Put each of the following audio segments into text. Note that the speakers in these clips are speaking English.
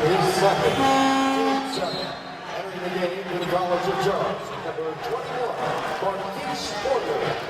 his second. Entering the game for the College of Charleston, number 21, Marquise Porter.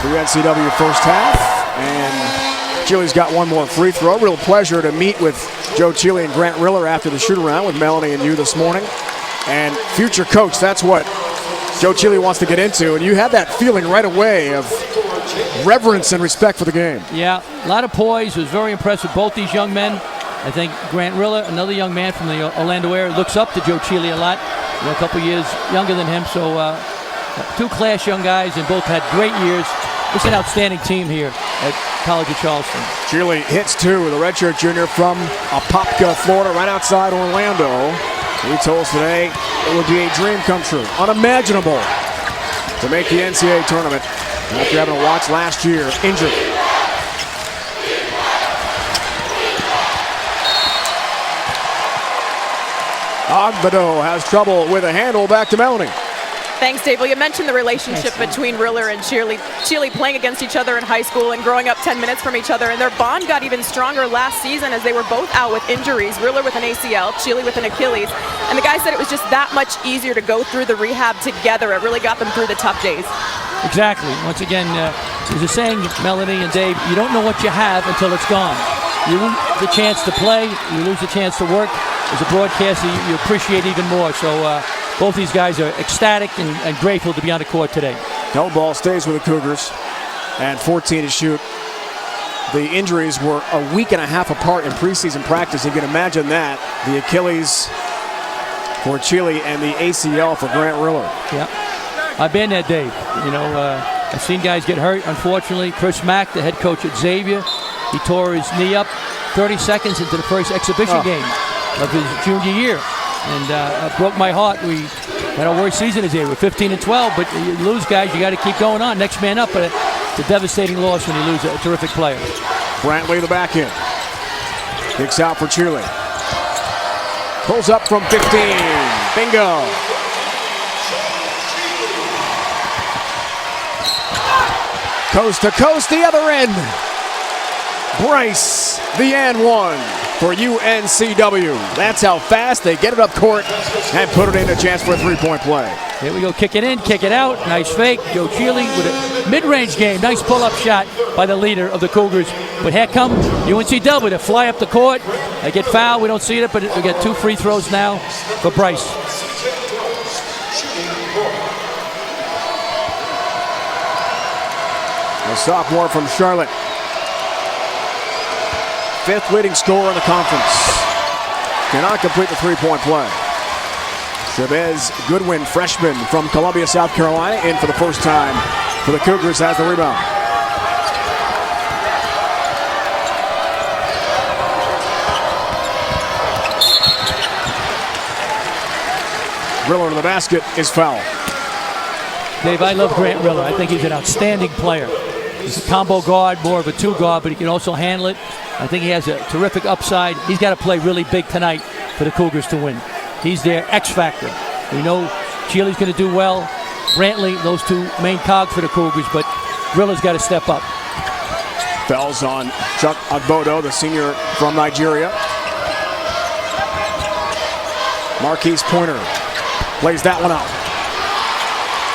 UNCW first half, and Chile's got one more free throw. Real pleasure to meet with Joe Chile and Grant Riller after the shoot-around with Melanie and you this morning. And future coach, that's what Joe Chile wants to get into, and you had that feeling right away of reverence and respect for the game. Yeah, a lot of poise. Was very impressed with both these young men. I think Grant Riller, another young man from the Orlando area, looks up to Joe Chile a lot. You know, a couple years younger than him, so two class young guys, and both had great years. It's an outstanding team here at College of Charleston. Chile hits two, the redshirt junior from Apopka, Florida, right outside Orlando. He told us today it would be a dream come true. Unimaginable to make the NCAA tournament after having to watch last year injured. Agbedo has trouble with a handle. Back to Melanie. Thanks, Dave. Well, you mentioned the relationship between Riller and Chile playing against each other in high school and growing up 10 minutes from each other. And their bond got even stronger last season as they were both out with injuries. Riller with an ACL, Chile with an Achilles. And the guy said it was just that much easier to go through the rehab together. It really got them through the tough days. Exactly. Once again, there's a saying, Melanie and Dave, you don't know what you have until it's gone. You lose the chance to play, you lose the chance to work. As a broadcaster, you appreciate even more. So both these guys are ecstatic and grateful to be on the court today. No ball stays with the Cougars, and 14 to shoot. The injuries were a week and a half apart in preseason practice. You can imagine that. The Achilles for Chile and the ACL for Grant Riller. Yeah, I've been there, Dave. You know, I've seen guys get hurt, unfortunately. Chris Mack, the head coach at Xavier, he tore his knee up 30 seconds into the first exhibition game of his junior year. And it broke my heart. We had our worst season as Xavier, 15-12, but you lose guys, you got to keep going on. Next man up. But It's a devastating loss when you lose a terrific player. Brantley, the back end. Kicks out for Cheerly. Pulls up from 15. Bingo. Coast to coast, the other end. Bryce, the and one for UNCW. That's how fast they get it up court and put it in, a chance for a three-point play. Here we go, kick it in, kick it out. Nice fake. Joe Cheerly with a mid-range game. Nice pull-up shot by the leader of the Cougars. But here come UNCW to fly up the court. They get fouled. We don't see it, but we get 2 free throws now for Bryce. A sophomore from Charlotte. 5th leading scorer in the conference. Cannot complete the three-point play. Chavez Goodwin, freshman from Columbia, South Carolina, in for the first time for the Cougars, has the rebound. Riller to the basket is fouled. Dave, I love Grant Riller. I think he's an outstanding player. He's a combo guard, more of a 2 guard, but he can also handle it. I think he has a terrific upside. He's got to play really big tonight for the Cougars to win. He's their X factor. We know Cheerly's going to do well. Brantley, those 2 main cogs for the Cougars, but Riller's got to step up. Fouls on Chuck Agbodo, the senior from Nigeria. Marquise Pointer plays that one out.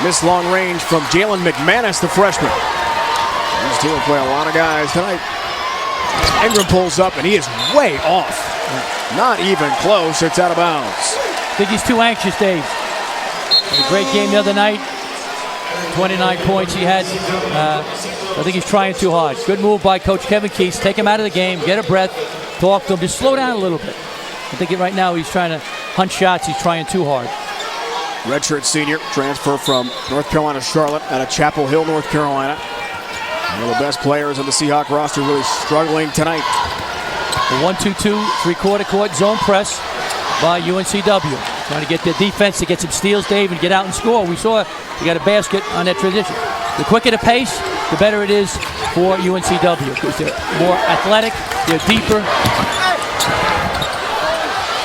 Missed long range from Jalen McManus, the freshman. This team will play a lot of guys tonight. Ingram pulls up, and he is way off. Not even close. It's out of bounds. I think he's too anxious, Dave. Had a great game the other night. 29 points he had. I think he's trying too hard. Good move by Coach Kevin Keese. Take him out of the game, get a breath, talk to him. Just slow down a little bit. I think right now he's trying to hunt shots. He's trying too hard. Redshirt senior, transfer from North Carolina Charlotte out of Chapel Hill, North Carolina. One of the best players on the Seahawk roster, really struggling tonight. The 1-2-2, 3-quarter court zone press by UNCW. Trying to get their defense to get some steals, Dave, and get out and score. We saw they got a basket on that transition. The quicker the pace, the better it is for UNCW because they're more athletic, they're deeper.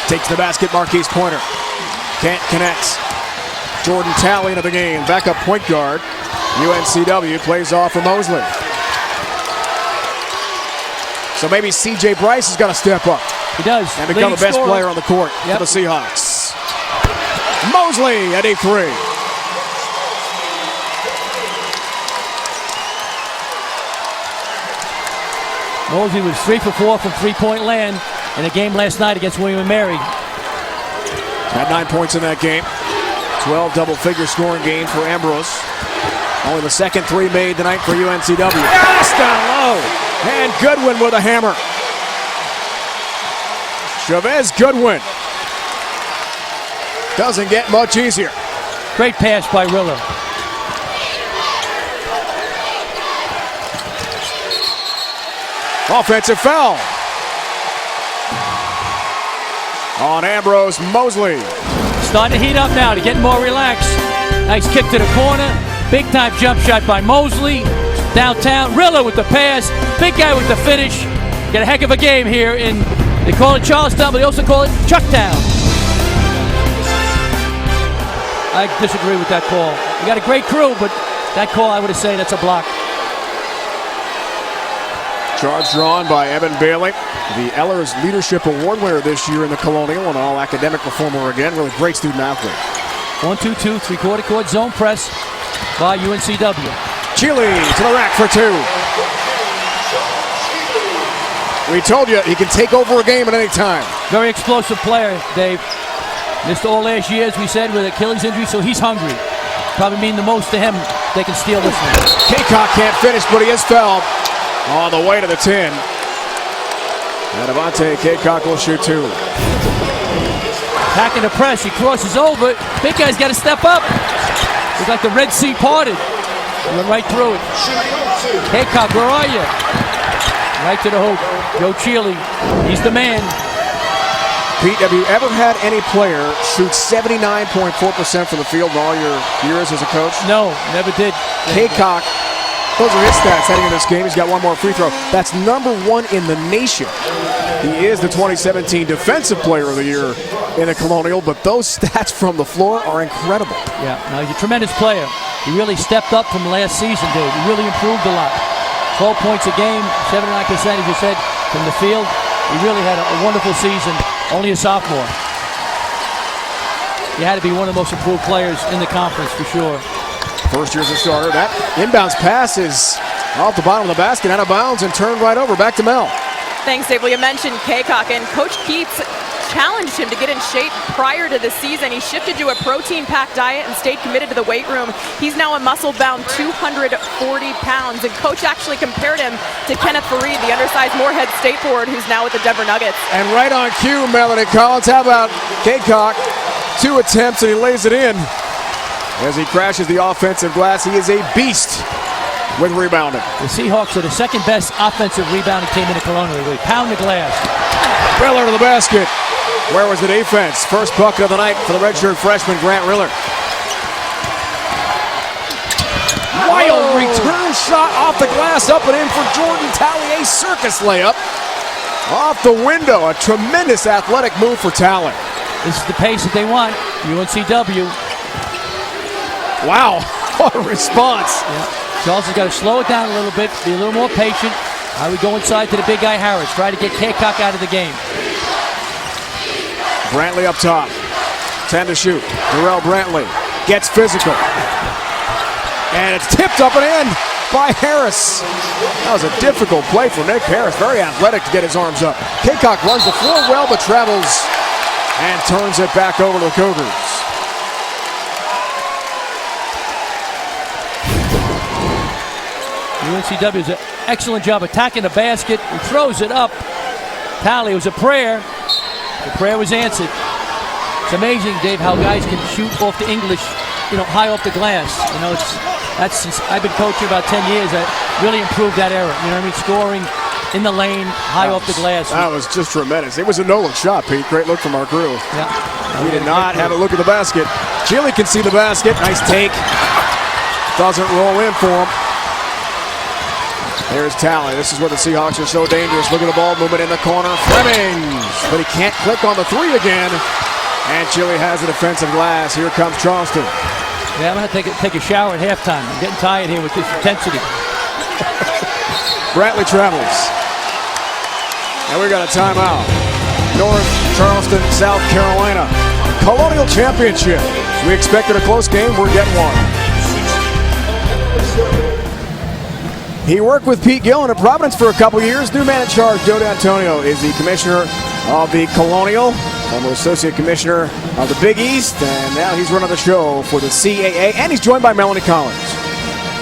Takes the basket, Marquise Pointer. Can't connect. Jordan Talley into the game. Backup point guard. UNCW plays off for Mosley. So maybe C.J. Bryce has got to step up. He does. And become the best player on the court for the Seahawks. Mosley at 8-3. Mosley was 3 for 4 from three-point land in a game last night against William & Mary. Had 9 points in that game. 12 double-figure scoring games for Ambrose. Only the second 3 made tonight for UNCW. Pass down low. And Goodwin with a hammer. Chavez Goodwin. Doesn't get much easier. Great pass by Riller. Offensive foul on Ambrose Mosley. Starting to heat up now, to get more relaxed. Nice kick to the corner. Big time jump shot by Mosley. Downtown, Riller with the pass. Big guy with the finish. Got a heck of a game here in, they call it Charleston, but they also call it Chucktown. I disagree with that call. We got a great crew, but that call, I would have said that's a block. Charge drawn by Evan Bailey, the Ehlers Leadership Award winner this year in the Colonial, and all academic performer again. Really great student athlete. 1-2-2, 3-quarter court zone press by UNCW. Cheerly to the rack for 2. We told you he can take over a game at any time. Very explosive player, Dave. Missed all last year, as we said, with Achilles injury, so he's hungry. Probably mean the most to him. They can steal this one. Kaycock can't finish, but he is fouled on the way to the 10. And Devontae Kaycock will shoot 2. Attacking the press, he crosses over. Big guy's got to step up. Looks like the Red Sea parted. He went right through it. Kaycock, where are you? Right to the hoop. Joe Cheerly, he's the man. Pete, have you ever had any player shoot 79.4% from the field in all your years as a coach? No, never did. Kaycock, Those are his stats heading into this game. He's got one more free throw. That's number 1 in the nation. He is the 2017 Defensive Player of the Year in the Colonial, but those stats from the floor are incredible. Yeah, no, he's a tremendous player. He really stepped up from last season, Dave. He really improved a lot. 12 points a game, 79%, as you said, from the field. He really had a wonderful season, only a sophomore. He had to be one of the most improved players in the conference for sure. First year as a starter. That inbounds pass is off the bottom of the basket, out of bounds, and turned right over. Back to Mel. Thanks, Dave. Well, you mentioned Kaycock, and Coach Keats challenged him to get in shape prior to the season. He shifted to a protein-packed diet and stayed committed to the weight room. He's now a muscle-bound 240 pounds, and Coach actually compared him to Kenneth Fareed, the undersized Moorhead State forward who's now with the Denver Nuggets. And right on cue, Melanie Collins. How about Kaycock? 2 attempts, and he lays it in. As he crashes the offensive glass, he is a beast with rebounding. The Seahawks are the second best offensive rebounding team in the Colonial. They pound the glass. Riller to the basket. Where was the defense? First bucket of the night for the redshirt freshman Grant Riller. Wild return shot off the glass, up and in for Jordan Talley. A circus layup off the window. A tremendous athletic move for Talley. This is the pace that they want. UNCW. Wow, what a response. Yeah. Charleston's got to slow it down a little bit, be a little more patient. I would go inside to the big guy Harris, try to get Kaycock out of the game. Brantley up top. 10 to shoot. Darrell Brantley gets physical. And it's tipped up and in by Harris. That was a difficult play for Nick Harris. Very athletic to get his arms up. Kaycock runs the floor well, but travels and turns it back over to the Cougars. UNCW does an excellent job attacking the basket. He throws it up. Talley, it was a prayer. The prayer was answered. It's amazing, Dave, how guys can shoot off the English, high off the glass. That's since I've been coaching about 10 years. I really improved that era. You know what I mean? Scoring in the lane, high off the glass. That was just tremendous. It was a no-look shot, Pete. Great look from our crew. Yeah. We did not have a look at the basket. Chile can see the basket. Nice take. Doesn't roll in for him. There's Talley. This is where the Seahawks are so dangerous. Look at the ball movement in the corner. Flemings, but he can't click on the 3 again. And Chile has a defensive glass. Here comes Charleston. Yeah, I'm going to take a shower at halftime. I'm getting tired here with this intensity. Brantley travels. And we got a timeout. North Charleston, South Carolina. Colonial Championship. We expected a close game. We're getting one. He worked with Pete Gillen at Providence for a couple years. New man in charge, Joe D'Antonio, is the commissioner of the Colonial, former associate commissioner of the Big East, and now he's running the show for the CAA, and he's joined by Melanie Collins.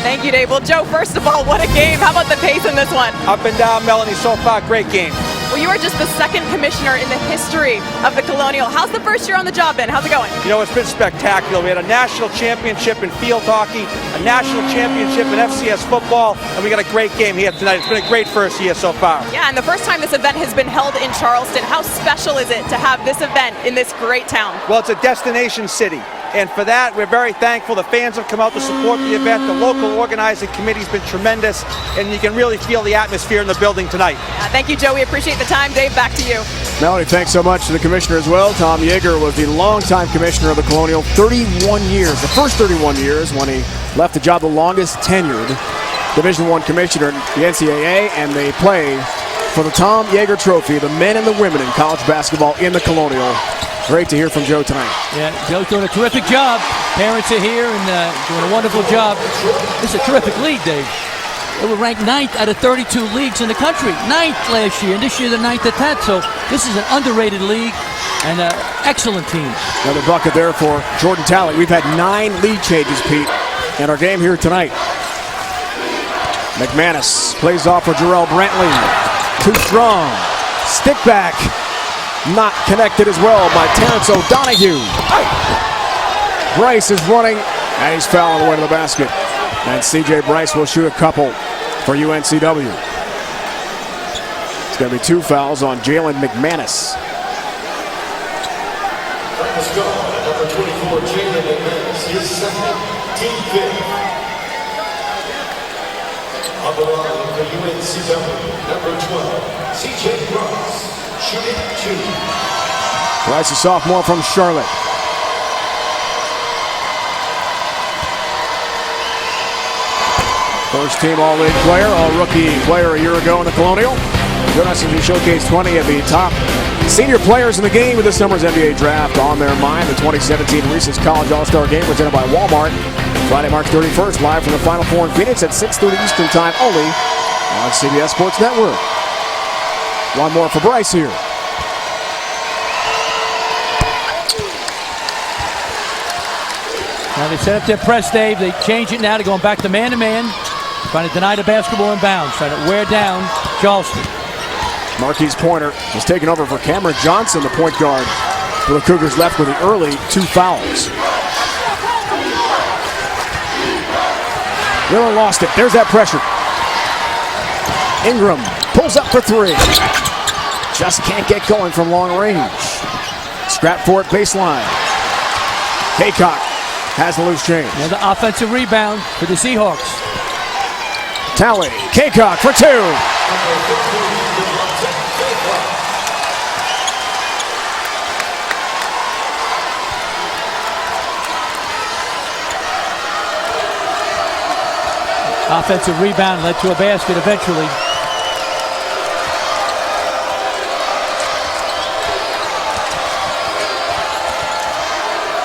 Thank you, Dave. Well, Joe, first of all, what a game. How about the pace in this one? Up and down, Melanie, so far, great game. Well, you are just the second commissioner in the history of the Colonial. How's the first year on the job been? How's it going? It's been spectacular. We had a national championship in field hockey, a national championship in FCS football, and we got a great game here tonight. It's been a great first year so far. Yeah, and the first time this event has been held in Charleston. How special is it to have this event in this great town? Well, it's a destination city. And for that, we're very thankful. The fans have come out to support the event. The local organizing committee's been tremendous, and you can really feel the atmosphere in the building tonight. Thank you, Joe. We appreciate the time. Dave, back to you. Melanie, thanks so much to the commissioner as well. Tom Yeager was the longtime commissioner of the Colonial, 31 years. The first 31 years when he left the job, the longest tenured Division I commissioner in the NCAA, and they play for the Tom Yeager Trophy, the men and the women in college basketball in the Colonial. Great to hear from Joe tonight. Yeah, Joe's doing a terrific job. Parents are here and doing a wonderful job. This is a terrific league, Dave. They were ranked 9th out of 32 leagues in the country. 9th last year, and this year they're 9th at 10th. So this is an underrated league and an excellent team. Another bucket there for Jordan Talley. We've had 9 lead changes, Pete, in our game here tonight. McManus plays off for Jarrell Brantley. Too strong. Stick back. Not connected as well by Terrence O'Donoghue. Bryce is running, and he's fouling away to the basket. And C.J. Bryce will shoot a couple for UNCW. It's going to be 2 fouls on Jalen McManus. Let's go. Number 24, Jalen McManus. His second, team fifth. On the line for UNCW, number 12, CJ Bryce, shooting 2. Bryce, a sophomore from Charlotte. First team All-League player, All-Rookie player a year ago in the Colonial. Join us as we showcase 20 of the top senior players in the game with this summer's NBA draft on their mind. The 2017 Reese's College All-Star Game presented by Walmart. Friday, March 31st, live from the Final Four in Phoenix at 6:30 Eastern Time only on CBS Sports Network. One more for Bryce here. Now they set up their press, Dave. They change it now to going back to man-to-man. Trying to deny the basketball inbounds. Trying to wear down Charleston. Marquise Pointer has taken over for Cameron Johnson, the point guard for the Cougars, left with the early 2 fouls. Miller lost it. There's that pressure. Ingram pulls up for 3. Just can't get going from long range. Scrap for it, baseline. Haycock has the loose change. Another offensive rebound for the Seahawks. Tally, Haycock for 2. Offensive rebound led to a basket eventually.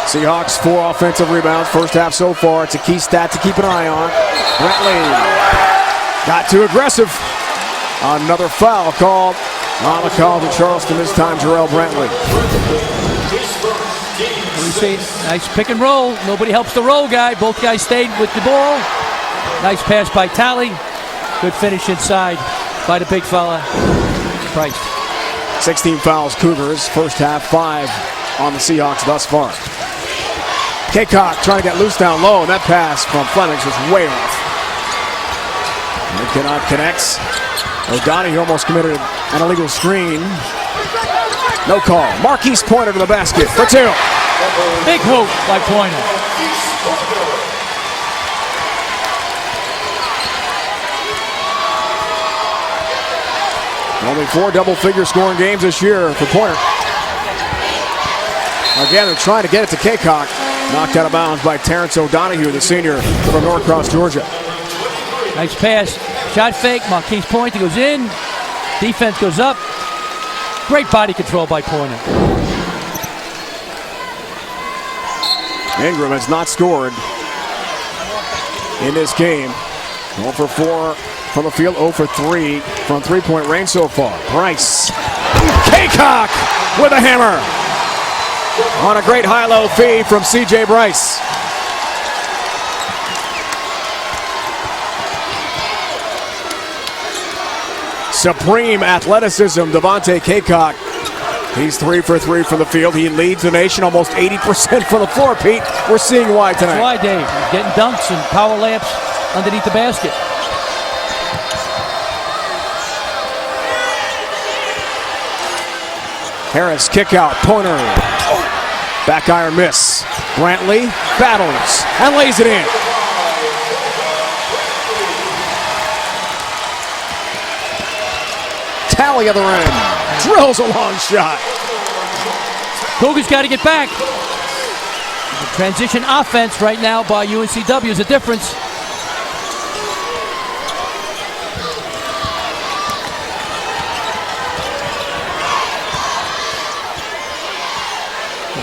Seahawks 4 offensive rebounds first half so far. It's a key stat to keep an eye on. Brantley got too aggressive. Another foul called on the call to Charleston, this time Jarrell Brantley. We see nice pick and roll. Nobody helps the roll guy. Both guys stayed with the ball. Nice pass by Tally. Good finish inside by the big fella, Price. 16 fouls, Cougars. First half, 5 on the Seahawks thus far. Haycock trying to get loose down low, and that pass from Flemings was way off. Cannot connects. O'Donoghue almost committed an illegal screen. No call. Marquise Pointer to the basket for 2. Big hoop by Pointer. Only 4 double-figure scoring games this year for Pointer. Again, they're trying to get it to Haycock. Knocked out of bounds by Terrence O'Donoghue, the senior from Norcross, Georgia. Nice pass. Shot fake. Marquise Pointer goes in. Defense goes up. Great body control by Pointer. Ingram has not scored in this game. 0 for 4 from the field, 0 for 3 from three-point range so far. Bryce. Haycock with a hammer. On a great high-low feed from C.J. Bryce. Supreme athleticism, Devontae Haycock. He's 3 for 3 from the field. He leads the nation, almost 80% from the floor, Pete. We're seeing why tonight. That's why, Dave. He's getting dunks and power layups underneath the basket. Harris, kick out, Pointer. Back iron miss. Brantley battles and lays it in. Tally other end. Drills a long shot. Cougars got to get back. The transition offense right now by UNCW is a difference.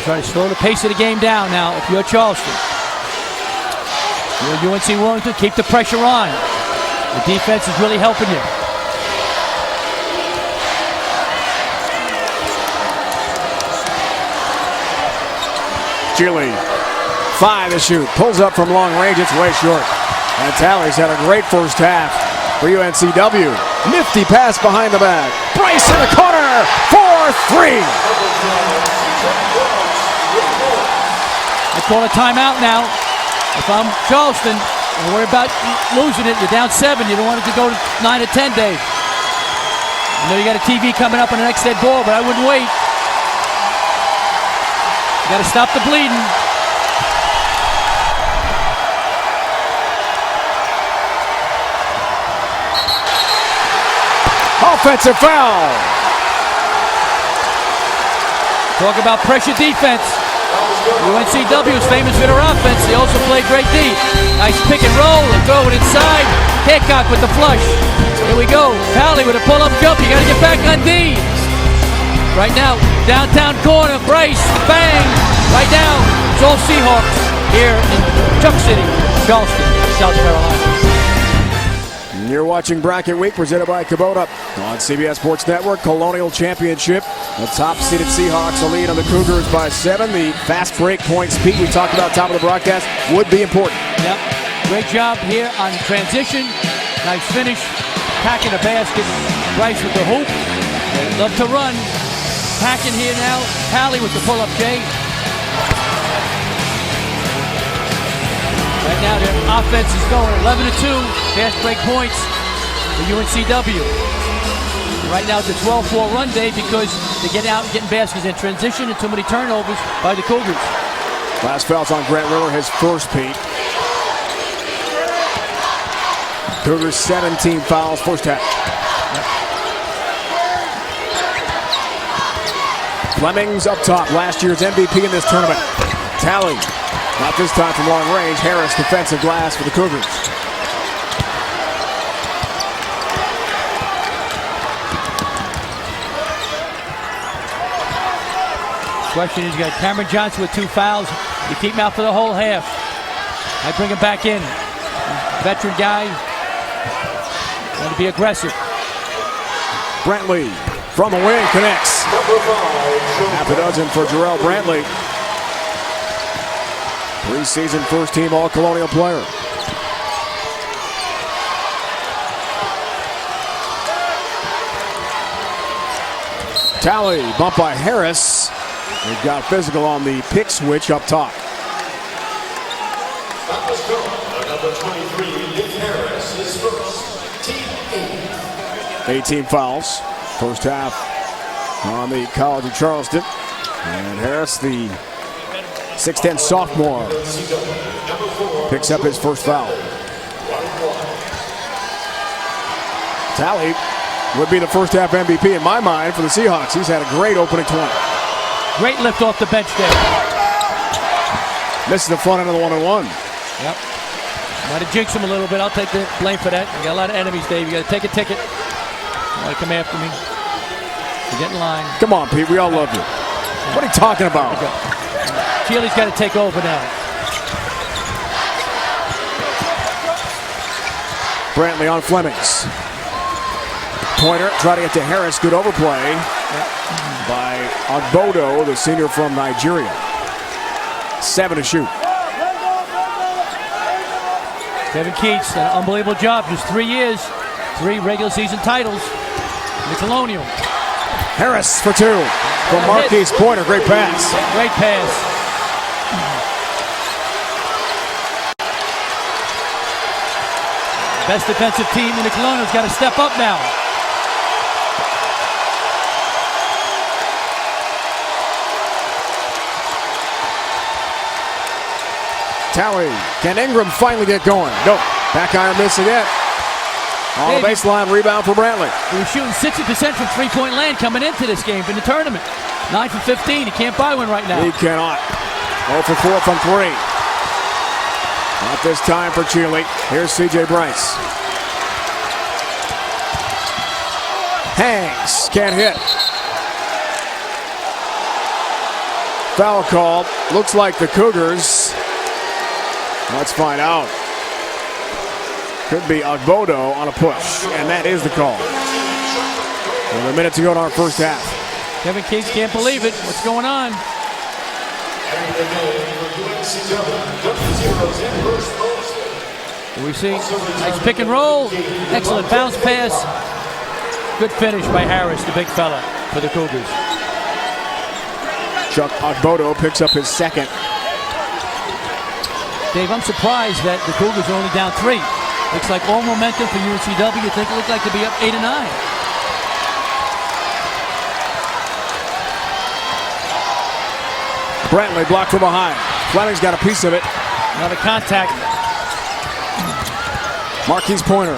Try to slow the pace of the game down now if you're Charleston. You're UNC Wellington, keep the pressure on. The defense is really helping you. Chile, 5 to shoot. Pulls up from long range, it's way short. And Tally's had a great first half for UNCW. Nifty pass behind the back. Bryce in the corner for 3. I call a timeout now. If I'm Charleston, I'm worried about losing it. You're down 7. You don't want it to go to 9 or 10, Dave. I know you got a TV coming up on the next dead ball, but I wouldn't wait. You got to stop the bleeding. offensive foul. Talk about pressure defense. UNCW is famous for their offense. They also play great D. Nice pick and roll and throw it inside. Hancock with the flush. Here we go. Talley with a pull-up jump. You got to get back on D. Right now, downtown corner. Bryce, bang. Right now, it's all Seahawks here in Chuck City, Charleston, South Carolina. You're watching Bracket Week presented by Kubota on CBS Sports Network. Colonial Championship. The top-seeded Seahawks will lead on the Cougars by 7. The fast break points, Pete, we talked about top of the broadcast, would be important. Yep. Great job here on transition. Nice finish. Packing a basket. Bryce with the hoop. They love to run. Packing here now. Talley with the pull-up J. Right now their offense is going 11-2. Fast break points for UNCW. Right now it's a 12-4 run day because they get out and getting baskets in transition and too many turnovers by the Cougars. Last foul's on Grant Riller, his first, Pete. Cougars 17 fouls first half. Fleming's up top, last year's MVP in this tournament. Talley, not this time from long range. Harris, defensive glass for the Cougars. Question is, you got Cameron Johnson with 2 fouls. You keep him out for the whole half. I bring him back in. Veteran guy. Going to be aggressive. Brantley from the wing connects. Half a dozen for Jarrell Brantley. Preseason first-team All-Colonial player. Talley, bumped by Harris. They've got physical on the pick switch up top. That was good. Number 23, Nick Harris, his first, team 18 fouls. First half on the College of Charleston. And Harris, the 6'10 sophomore, picks up his first foul. Talley would be the first half MVP in my mind for the Seahawks. He's had a great opening 20. Great lift off the bench there. Misses the front end of the one-on-one. Yep. Might have jinxed him a little bit. I'll take the blame for that. You got a lot of enemies, Dave. You got to take a ticket. You got to come after me. You get in line. Come on, Pete. We all love you. What are you talking about? Keely's got to take over now. Brantley on Flemings. Pointer, try to get to Harris. Good overplay by Ogbodo, the senior from Nigeria. 7 to shoot. Kevin Keats, an unbelievable job. Just 3 years, 3 regular season titles in the Colonial. Harris for 2 from Marquise Pointer. Great pass. Great pass. Best defensive team in the Colonial's got to step up now. Talley. Can Ingram finally get going? Nope. Back iron miss again. On the baseline, rebound for Brantley. He was shooting 60% from three-point land coming into this game in the tournament. 9 for 15. He can't buy one right now. He cannot. 0 for 4 from 3. Not this time for Chile. Here's C.J. Bryce. Hangs. Can't hit. Foul call. Looks like the Cougars. Let's find out. Could be Ogbodo on a push, and that is the call. With a minute to go in our first half. Kevin Keats can't believe it. What's going on? We see nice pick and roll. Excellent bounce pass. Good finish by Harris, the big fella, for the Cougars. Chuck Ogbodo picks up his second. Dave, I'm surprised that the Cougars are only down 3. Looks like all momentum for UNCW. You think it looked like to be up 8 or 9. Brantley blocked from behind. Fleming's got a piece of it. Another contact. Marquise Pointer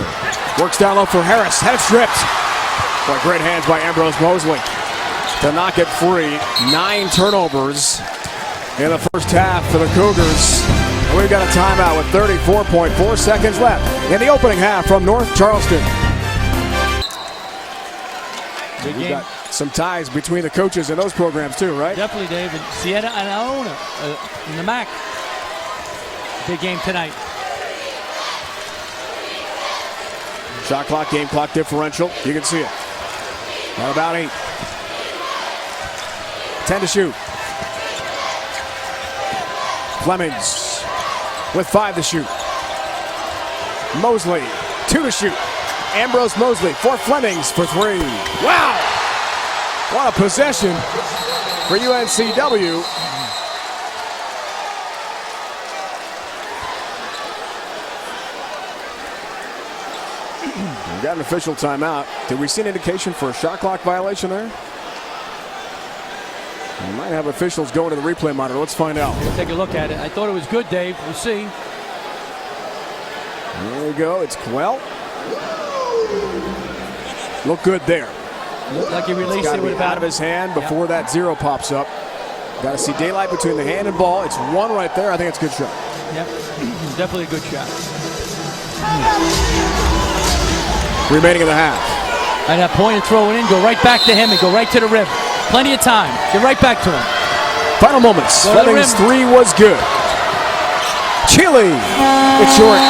works down low for Harris. Had it stripped. Boy, great hands by Ambrose Mosley to knock it free. 9 turnovers in the first half for the Cougars. And we've got a timeout with 34.4 seconds left in the opening half from North Charleston. We've got some ties between the coaches in those programs too, right? Definitely, David. Siena and Iona in the MAC. Big game tonight. Shot clock, game clock differential. You can see it. At about 8. 10 to shoot. Flemings with 5 to shoot. Mosley, 2 to shoot. Ambrose Mosley for Flemings for 3. Wow! What a possession for UNCW. We got an official timeout. Did we see an indication for a shot clock violation there? We might have officials going to the replay monitor. Let's find out. We'll take a look at it. I thought it was good, Dave. We'll see. There we go. It's Quell. Look good there. Looked like he released it with out of his hand before that 0 pops up. Got to see daylight between the hand and ball. It's 1 right there. I think it's a good shot. Yep, definitely a good shot. Remaining in the half. And that point and throw it in, go right back to him and go right to the rim. Plenty of time. Get right back to him. Final moments. Fleming's 3 was good. Chile. It's short.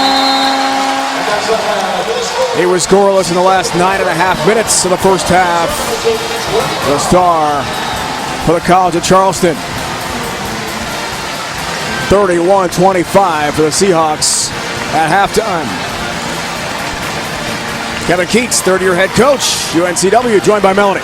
He was scoreless in the last 9.5 minutes of the first half. The star for the College of Charleston. 31-25 for the Seahawks at halftime. Kevin Keats, third-year head coach, UNCW, joined by Melanie.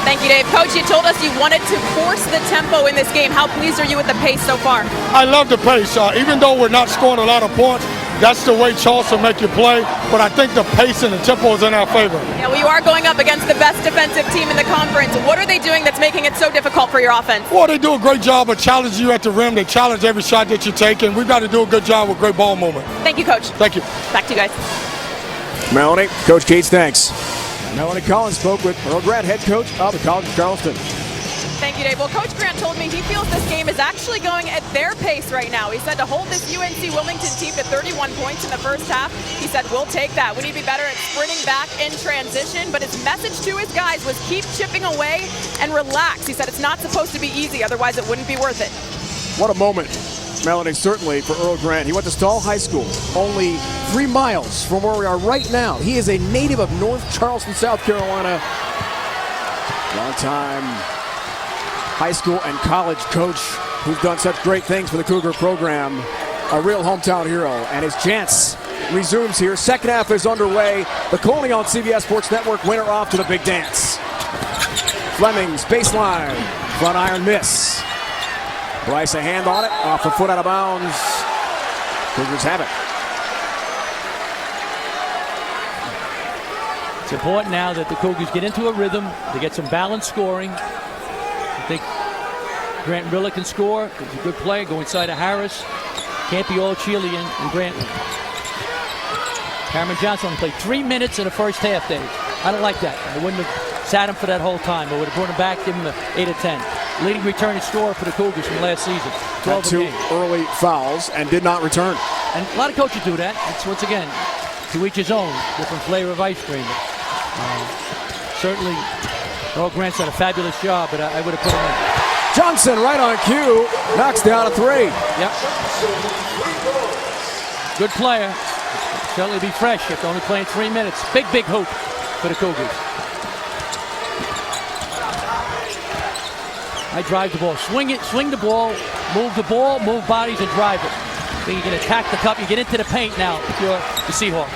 Thank you, Dave. Coach, you told us you wanted to force the tempo in this game. How pleased are you with the pace so far? I love the pace. Even though we're not scoring a lot of points, that's the way Charleston make you play. But I think the pace and the tempo is in our favor. Yeah, well, you are going up against the best defensive team in the conference. What are they doing that's making it so difficult for your offense? Well, they do a great job of challenging you at the rim. They challenge every shot that you take, and we've got to do a good job with great ball movement. Thank you, Coach. Thank you. Back to you guys. Melanie, Coach Keats, thanks. Melanie Collins spoke with Earl Grant, head coach of the College of Charleston. Thank you, Dave. Well, Coach Grant told me he feels this game is actually going at their pace right now. He said to hold this UNC Wilmington team to 31 points in the first half, he said, we'll take that. We need to be better at sprinting back in transition. But his message to his guys was keep chipping away and relax. He said it's not supposed to be easy, otherwise it wouldn't be worth it. What a moment, Melanie, certainly for Earl Grant. He went to Stall High School, only 3 miles from where we are right now. He is a native of North Charleston, South Carolina. Long-time high school and college coach who's done such great things for the Cougar program. A real hometown hero, and his chance resumes here. Second half is underway. The Colony on CBS Sports Network winner off to the big dance. Flemings, baseline, front iron miss. Bryce a hand on it, off a foot out of bounds. Cougars have it. It's important now that the Cougars get into a rhythm. They get some balanced scoring. I think Grant Rilla can score. He's a good player. Go inside of Harris. Can't be all Chile and Grantley. Cameron Johnson only played 3 minutes in the first half, Dave. I don't like that. I wouldn't have sat him for that whole time. I would have brought him back, give him an 8 or 10. Leading returning scorer for the Cougars from last season. 12 Had 2 early fouls and did not return. And a lot of coaches do that. It's, once again, to each his own. Different flavor of ice cream. Certainly, Earl Grant's done a fabulous job, but I would have put him in. Johnson right on cue, knocks down a 3. Yep. Good player. Certainly be fresh after only playing 3 minutes. Big hoop for the Cougars. I drive the ball. Swing it, swing the ball, move bodies, and drive it. Then you can attack the cup. You get into the paint now if you're the Seahawks.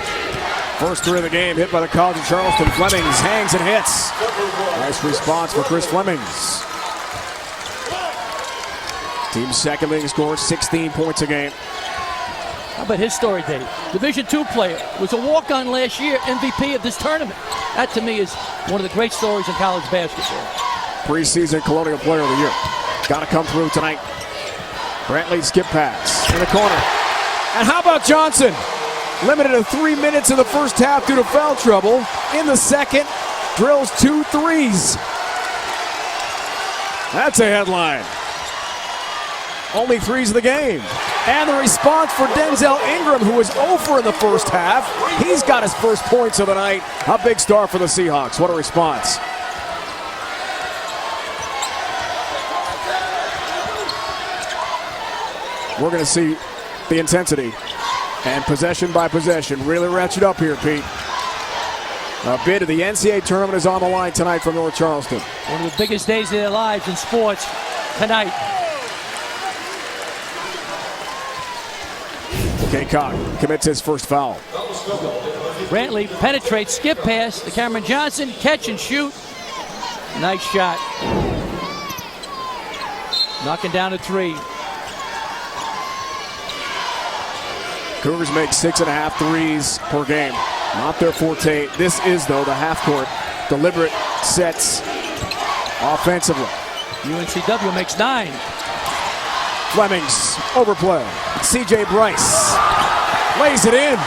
First 3 of the game hit by the College of Charleston. Flemings hangs and hits. Nice response for Chris Flemings. Team second leading scorer, 16 points a game. How about his story, Dave? Division II player, was a walk-on last year, MVP of this tournament. That to me is one of the great stories in college basketball. Preseason Colonial Player of the Year. Got to come through tonight. Brantley skip pass in the corner. And how about Johnson? Limited to 3 minutes in the first half due to foul trouble. In the second, drills 2 threes. That's a headline. Only 3s of the game. And the response for Denzel Ingram, who was over in the first half. He's got his first points of the night. A big star for the Seahawks. What a response. We're going to see the intensity and possession by possession really ratchet up here, Pete. A bid of the NCAA tournament is on the line tonight for North Charleston. One of the biggest days of their lives in sports tonight. Kaycock commits his first foul. Brantley penetrates, skip pass to Cameron Johnson, catch and shoot. Nice shot. Knocking down a 3. Cougars make 6.5 threes per game. Not their forte. This is, though, the half-court deliberate sets offensively. UNCW makes 9. Fleming's overplay. C.J. Bryce lays it in.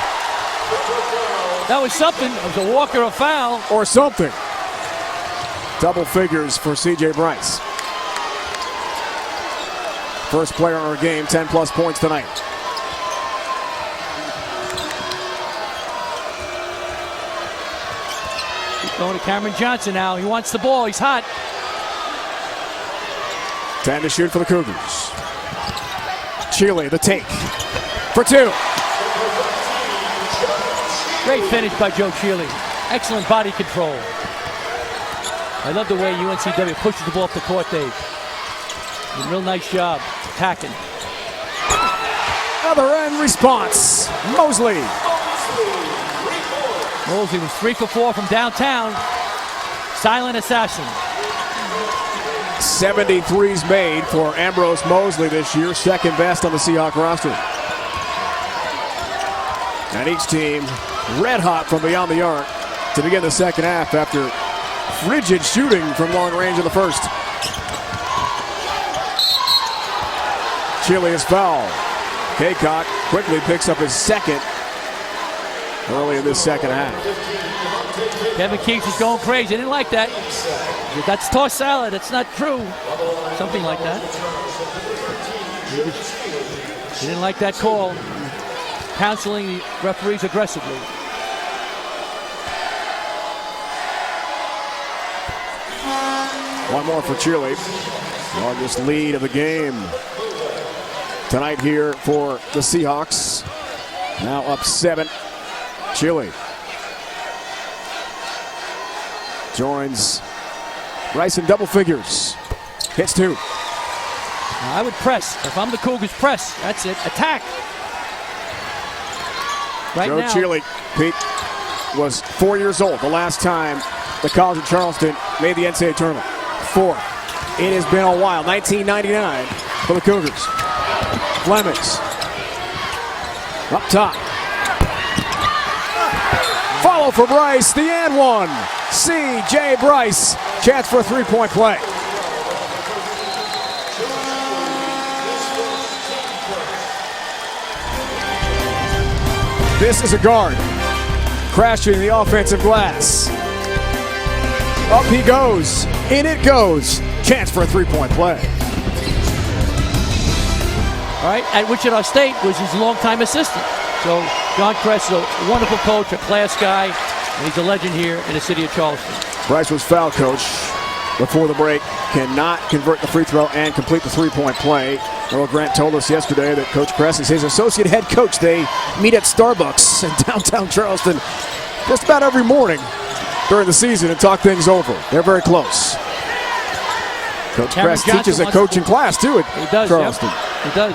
That was something. It was a walk or a foul. Or something. Double figures for C.J. Bryce. First player in our game, 10-plus points tonight. Going to Cameron Johnson now. He wants the ball. He's hot. 10 to shoot for the Cougars. Chile, the take for 2. Great finish by Joe Chile. Excellent body control. I love the way UNCW pushes the ball up the court, Dave. A real nice job attacking. Other end response. Mosley. Mosley was 3 for 4 from downtown. Silent assassin. 73s made for Ambrose Mosley this year, second best on the Seahawk roster. And each team red hot from beyond the arc to begin the second half after frigid shooting from long range in the first. Chile is fouled. Kaycock quickly picks up his second early in this second half. Kevin Keefe is going crazy. I didn't like that. That's tossed salad. That's not true. Something like that. He didn't like that call. Counseling the referees aggressively. One more for Chile. Largest lead of the game tonight here for the Seahawks. Now up 7. Chile joins Bryce in double figures. Hits 2. I would press. If I'm the Cougars, press. That's it. Attack. Right Joe now. Chile, Pete, was 4 years old the last time the College of Charleston made the NCAA tournament. 4. It has been a while. 1999 for the Cougars. Flemings up top. Follow for Bryce, the and one. C.J. Bryce, chance for a three-point play. This is a guard, crashing the offensive glass. Up he goes, in it goes. Chance for a three-point play. All right, at Wichita State was his longtime assistant. So John Kress is a wonderful coach, a class guy, and he's a legend here in the city of Charleston. Bryce was foul coach before the break. Cannot convert the free throw and complete the three-point play. Earl Grant told us yesterday that Coach Kress is his associate head coach. They meet at Starbucks in downtown Charleston just about every morning during the season and talk things over. They're very close. Coach Kress teaches a coaching class too at Charleston. Yep, he does.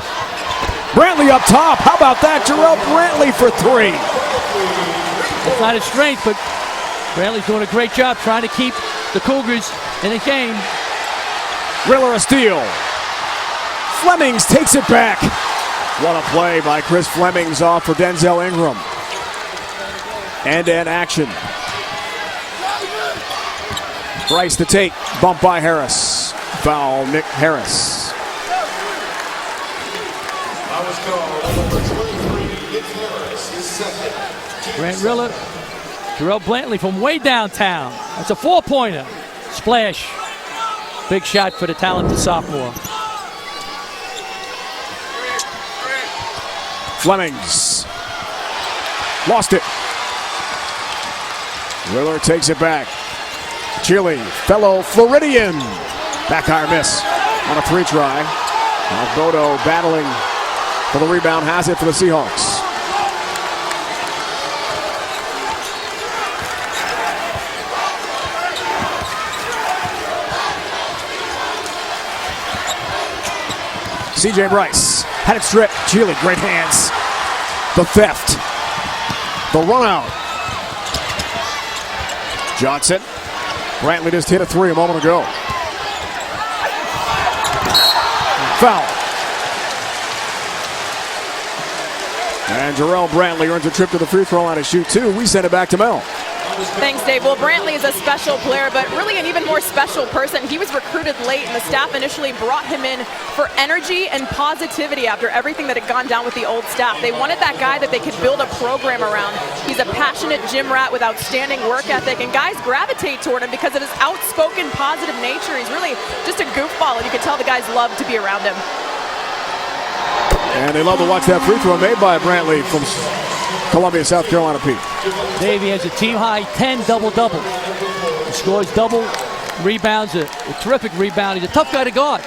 Brantley up top. How about that? Jarrell Brantley for 3. It's not his strength, but Brantley's doing a great job trying to keep the Cougars in the game. Riller a steal. Flemings takes it back. What a play by Chris Flemings off for Denzel Ingram. End-to-end action. Bryce to take. Bump by Harris. Foul Nick Harris. Grant Riller, Jarrell Brantley from way downtown. That's a 4-pointer. Splash. Big shot for the talented sophomore. Flemings lost it. Riller takes it back. Chile, fellow Floridian. Back iron miss on a 3-try. Now Bodo battling for the rebound, has it for the Seahawks. CJ Bryce had it stripped. Chile, great hands. The theft. The run out. Johnson. Brantley just hit a 3 a moment ago. Foul. And Jarrell Brantley earns a trip to the free throw line to shoot 2. We send it back to Mel. Thanks, Dave. Well, Brantley is a special player, but really an even more special person. He was recruited late, and the staff initially brought him in for energy and positivity after everything that had gone down with the old staff. They wanted that guy that they could build a program around. He's a passionate gym rat with outstanding work ethic, and guys gravitate toward him because of his outspoken, positive nature. He's really just a goofball, and you can tell the guys love to be around him. And they love to watch that free throw made by Brantley from Columbia, South Carolina, Pete. Dave, he has a team-high 10 double-double. He scores double, rebounds, a terrific rebound. He's a tough guy to guard.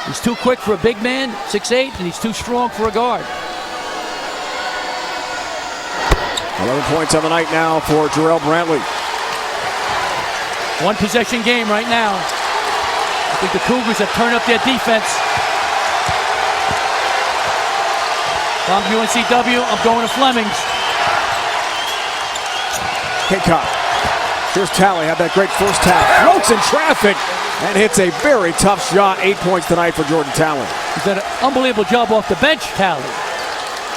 He's too quick for a big man, 6'8", and he's too strong for a guard. 11 points on the night now for Jarrell Brantley. One-possession game right now. I think the Cougars have turned up their defense. From UNCW, I'm going to Flemings. Hickok. Here's Talley, had that great first half. Floats in traffic and hits a very tough shot. 8 points tonight for Jordan Talley. He's done an unbelievable job off the bench, Talley.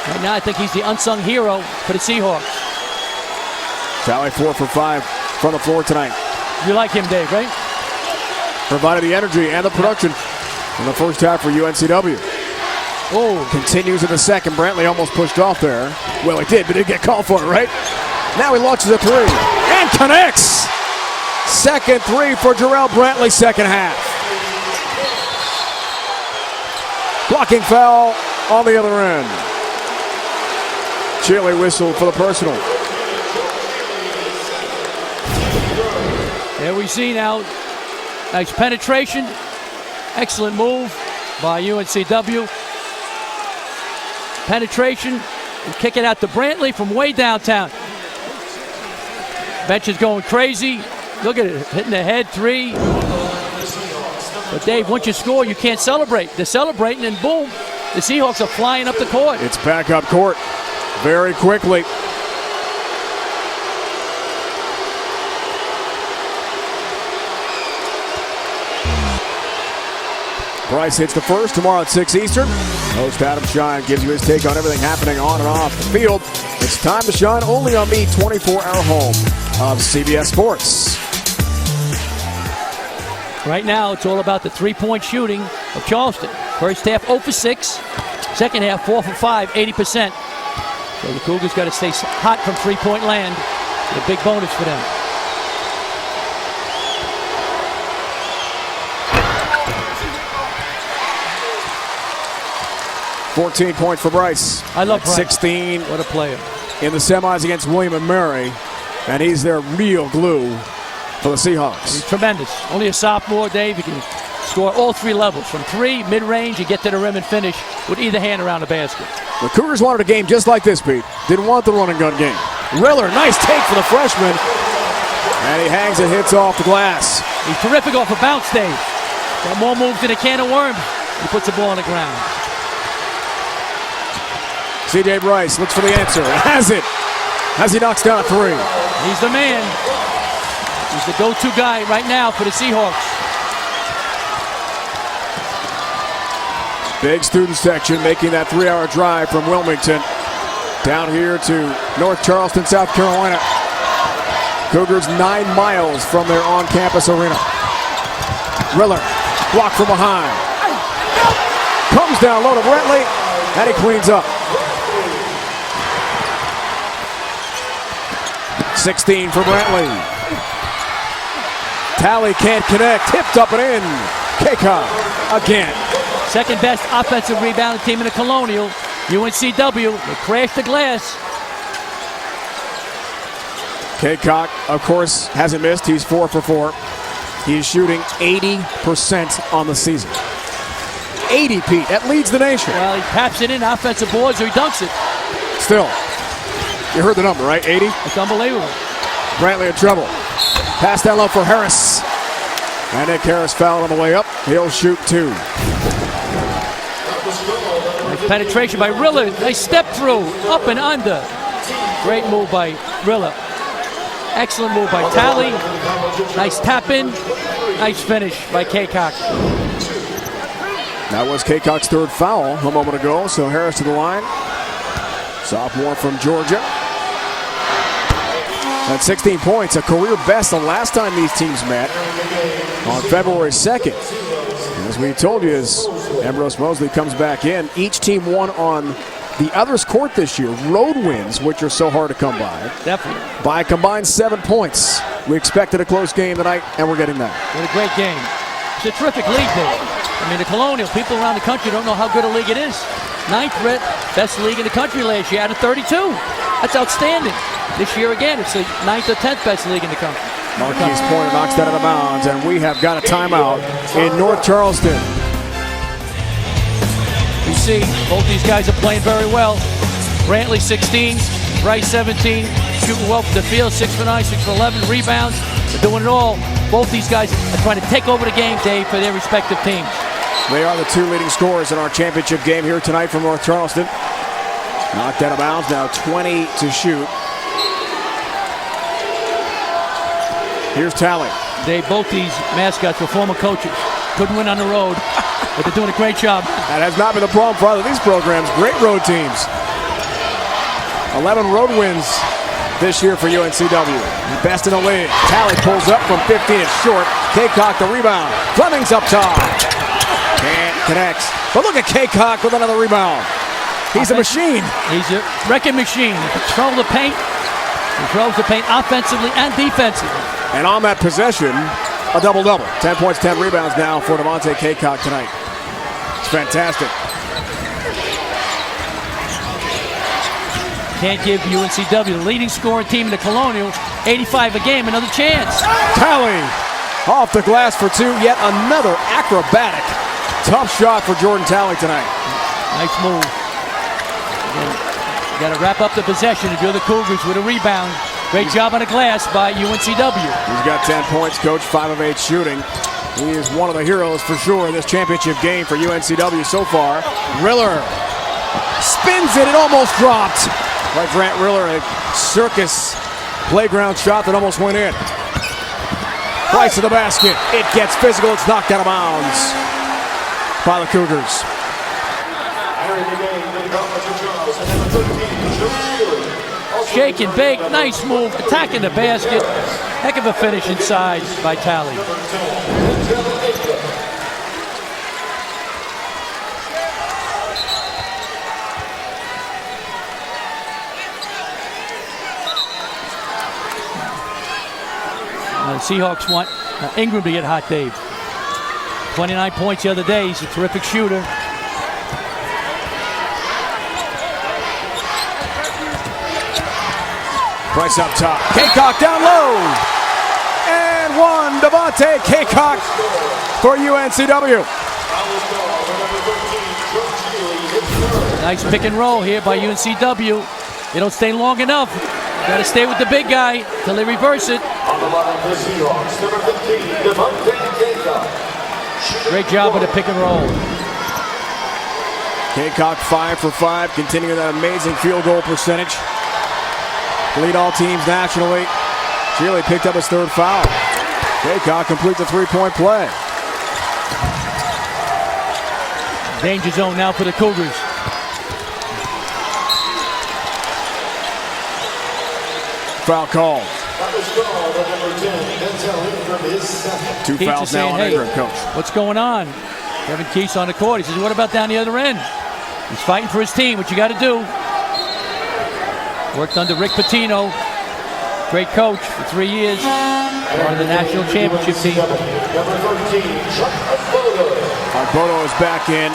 Right now, I think he's the unsung hero for the Seahawks. Talley 4 for 5 from the floor tonight. You like him, Dave, right? Provided the energy and the production in the first half for UNCW. Oh, continues in the second. Brantley almost pushed off there. Well, he did, but didn't get called for it, right? Now he launches a 3 and connects. Second 3 for Jarrell Brantley, second half. Blocking foul on the other end. Chile whistled for the personal. There we see now. Nice penetration. Excellent move by UNCW. Penetration and kick it out to Brantley from way downtown. Bench is going crazy. Look at it, hitting the head 3. But Dave, once you score, you can't celebrate. They're celebrating and boom, the Seahawks are flying up the court. It's back up court very quickly. Bryce hits the first tomorrow at 6 Eastern. Host Adam Shine gives you his take on everything happening on and off the field. It's time to shine only on the 24-hour home of CBS Sports. Right now, it's all about the three-point shooting of Charleston. First half 0 for 6. Second half 4 for 5, 80%. So the Cougars got to stay hot from three-point land. A big bonus for them. $14 points for Bryce. I love Bryce. 16. What a player. In the semis against William and Mary. And he's their real glue for the Seahawks. He's tremendous. Only a sophomore, Dave. He can score all 3 levels. From 3, mid-range, and get to the rim and finish with either hand around the basket. The Cougars wanted a game just like this, Pete. Didn't want the run and gun game. Riller, nice take for the freshman. And he hangs and hits off the glass. He's terrific off a bounce, Dave. Got more moves than a can of worms. He puts the ball on the ground. CJ Bryce looks for the answer and has it as he knocks down a 3. He's the man. He's the go-to guy right now for the Seahawks. Big student section making that 3-hour drive from Wilmington down here to North Charleston, South Carolina. Cougars 9 miles from their on-campus arena. Riller, blocked from behind. Comes down low to Brantley, and he cleans up. 16 for Brantley. Talley can't connect. Tipped up and in. Kaycock again. Second best offensive rebounding team in the Colonial. UNCW, they crashed the glass. Kaycock, of course, hasn't missed. He's 4 for 4. He's shooting 80% on the season. 80, Pete. That leads the nation. Well, he taps it in offensive boards or he dunks it. Still, you heard the number, right? 80? It's unbelievable. Brantley in trouble. Pass down low for Harris. And Nick Harris fouled on the way up. He'll shoot 2. Nice penetration by Riller. Nice step through, up and under. Great move by Riller. Excellent move by Talley. Nice tap in. Nice finish by Kaycock. That was Kaycock's 3rd foul a moment ago. So Harris to the line. Sophomore from Georgia. At 16 points, a career best the last time these teams met on February 2nd. And as we told you, as Ambrose Mosley comes back in, each team won on the other's court this year. Road wins, which are so hard to come by. Definitely. By a combined 7 points. We expected a close game tonight, and we're getting that. What a great game. It's a terrific league, Dave. I mean, the Colonial, people around the country don't know how good a league it is. 9th best league in the country last year out of 32. That's outstanding. This year again, it's the 9th or 10th best league in the country. Marquise Pointer knocks that out of bounds, and we have got a timeout in North Charleston. You see, both these guys are playing very well. Brantley 16, Bryce 17, shooting well from the field, 6 for 9, 6 for 11, rebounds. They're doing it all. Both these guys are trying to take over the game, Dave, for their respective teams. They are the 2 leading scorers in our championship game here tonight from North Charleston. Knocked out of bounds, now 20 to shoot. Here's Talley. Dave, both these mascots were former coaches. Couldn't win on the road, but they're doing a great job. That has not been the problem for either of these programs. Great road teams. 11 road wins this year for UNCW. Best in the league. Talley pulls up from 15. It's short. Kaycock the rebound. Fleming's up top. Can't connects. But look at Kaycock with another rebound. He's a machine. He's a wrecking machine. He controls the paint. Controls the paint offensively and defensively. And on that possession, a double-double. 10 points, 10 rebounds now for Devontae Kaycock tonight. It's fantastic. Can't give UNCW, the leading scoring team in the Colonial, 85 a game, another chance. Talley off the glass for 2. Yet another acrobatic, tough shot for Jordan Talley tonight. Nice move. Got to wrap up the possession and do the Cougars with a rebound. Great job on the glass by UNCW. He's got 10 points, coach, 5 of 8 shooting. He is one of the heroes for sure in this championship game for UNCW so far. Riller spins it, it almost dropped. By Grant Riller, a circus playground shot that almost went in. Right to the basket. It gets physical, it's knocked out of bounds by the Cougars. Shake and bake, nice move, attacking the basket. Heck of a finish inside by Talley. The Seahawks want Ingram to get hot, Dave. 29 points the other day, he's a terrific shooter. Price up top. Kaycock down low. And one. Devontae Kaycock for UNCW. Nice pick and roll here by UNCW. They don't stay long enough. Got to stay with the big guy till they reverse it. Great job with the pick and roll. Kaycock 5 for 5, continuing that amazing field goal percentage. Lead all teams nationally. Shealy picked up his 3rd foul. Kaycock completes a 3-point play. Danger zone now for the Cougars. Foul call. 2 Keith fouls is now saying, on hey, Ingram, coach. What's going on? Kevin Keith's on the court. He says, what about down the other end? He's fighting for his team. What you got to do? Worked under Rick Pitino. Great coach for 3 years. Part of the national championship team. Number 13, Chuck Bodo is back in.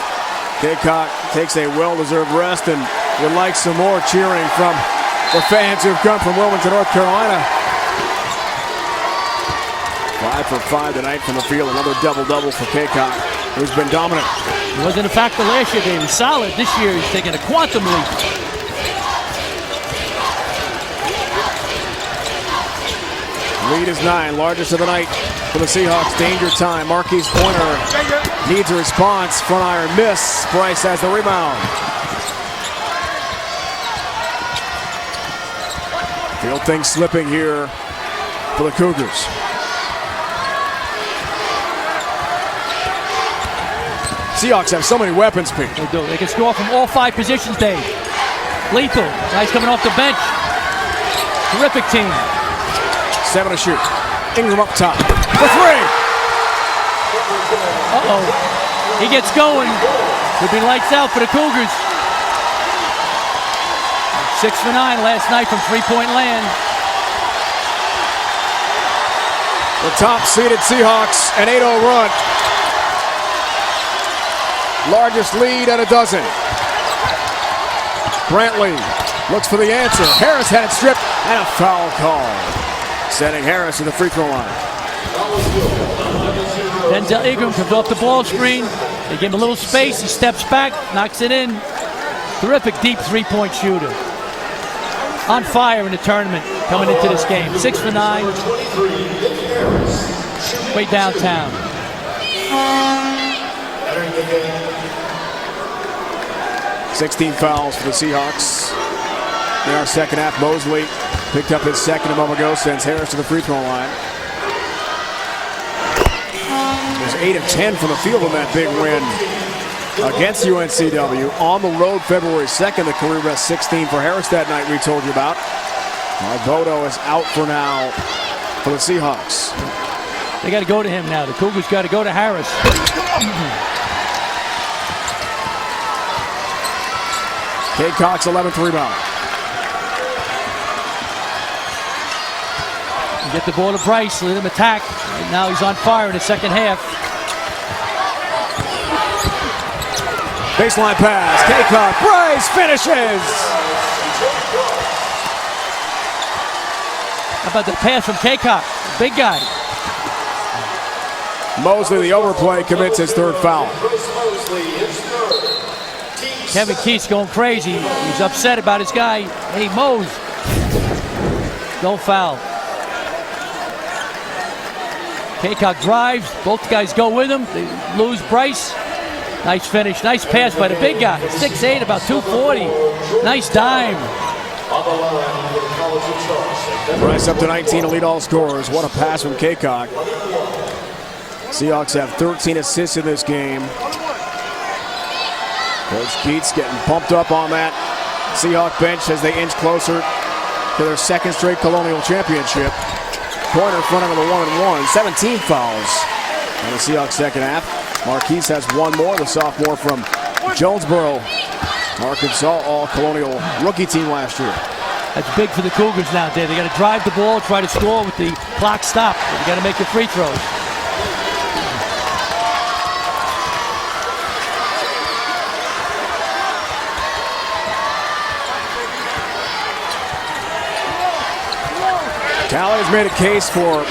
Kaycock takes a well-deserved rest, and would like some more cheering from the fans who've come from Wilmington, North Carolina. 5 for 5 tonight from the field. Another double-double for Kaycock, who's been dominant. He wasn't a factor last year, Dave. He was solid. This year, he's taking a quantum leap. Lead is 9, largest of the night for the Seahawks. Danger time. Marquise Pointer needs a response. Front iron miss. Bryce has the rebound. Field things slipping here for the Cougars. Seahawks have so many weapons, Pete. They do. They can score from all 5 positions, Dave. Lethal. Guys coming off the bench. Terrific team. 7 to shoot. Ingram up top for 3. Uh-oh. He gets going. Could be lights out for the Cougars. 6 for 9 last night from three-point land. The top-seeded Seahawks, an 8-0 run. Largest lead at a dozen. Brantley looks for the answer. Harris had it stripped, and a foul call, sending Harris to the free throw line. Denzel Ingram comes off the ball screen. They give him a little space. He steps back, knocks it in. Terrific deep three-point shooter. On fire in the tournament coming into this game. 6 for 9. Way downtown. 16 fouls for the Seahawks. In our second half, Mosley picked up his second a moment ago, sends Harris to the free throw line. There's 8 of 10 from the field in that big win against UNCW. On the road February 2nd, the career best 16 for Harris that night we told you about. Bodo is out for now for the Seahawks. They got to go to him now. The Cougars got to go to Harris. Cade Cox, 11th rebound. You get the ball to Bryce, let him attack. Right now he's on fire in the second half. Baseline pass, Kaycock, Bryce finishes! How about the pass from Kaycock? Big guy. Mosley, the overplay, commits his 3rd foul. Kevin Keith's going crazy. He's upset about his guy. Hey, Mose. Don't foul. Kaycock drives. Both guys go with him. They lose Bryce. Nice finish. Nice pass by the big guy. 6'8", about 240. Nice dime. Bryce up to 19 to lead all scorers. What a pass from Kaycock. Seahawks have 13 assists in this game. Coach Keats getting pumped up on that Seahawk bench as they inch closer to their 2nd straight Colonial Championship. Pointer front of the 1-1, 17 fouls in the Seahawks second half. Marquise has 1 more, the sophomore from Jonesboro, Arkansas, all Colonial rookie team last year. That's big for the Cougars now, Dave. They got to drive the ball, try to score with the clock stopped. They got to make the free throws. Talley has made a case for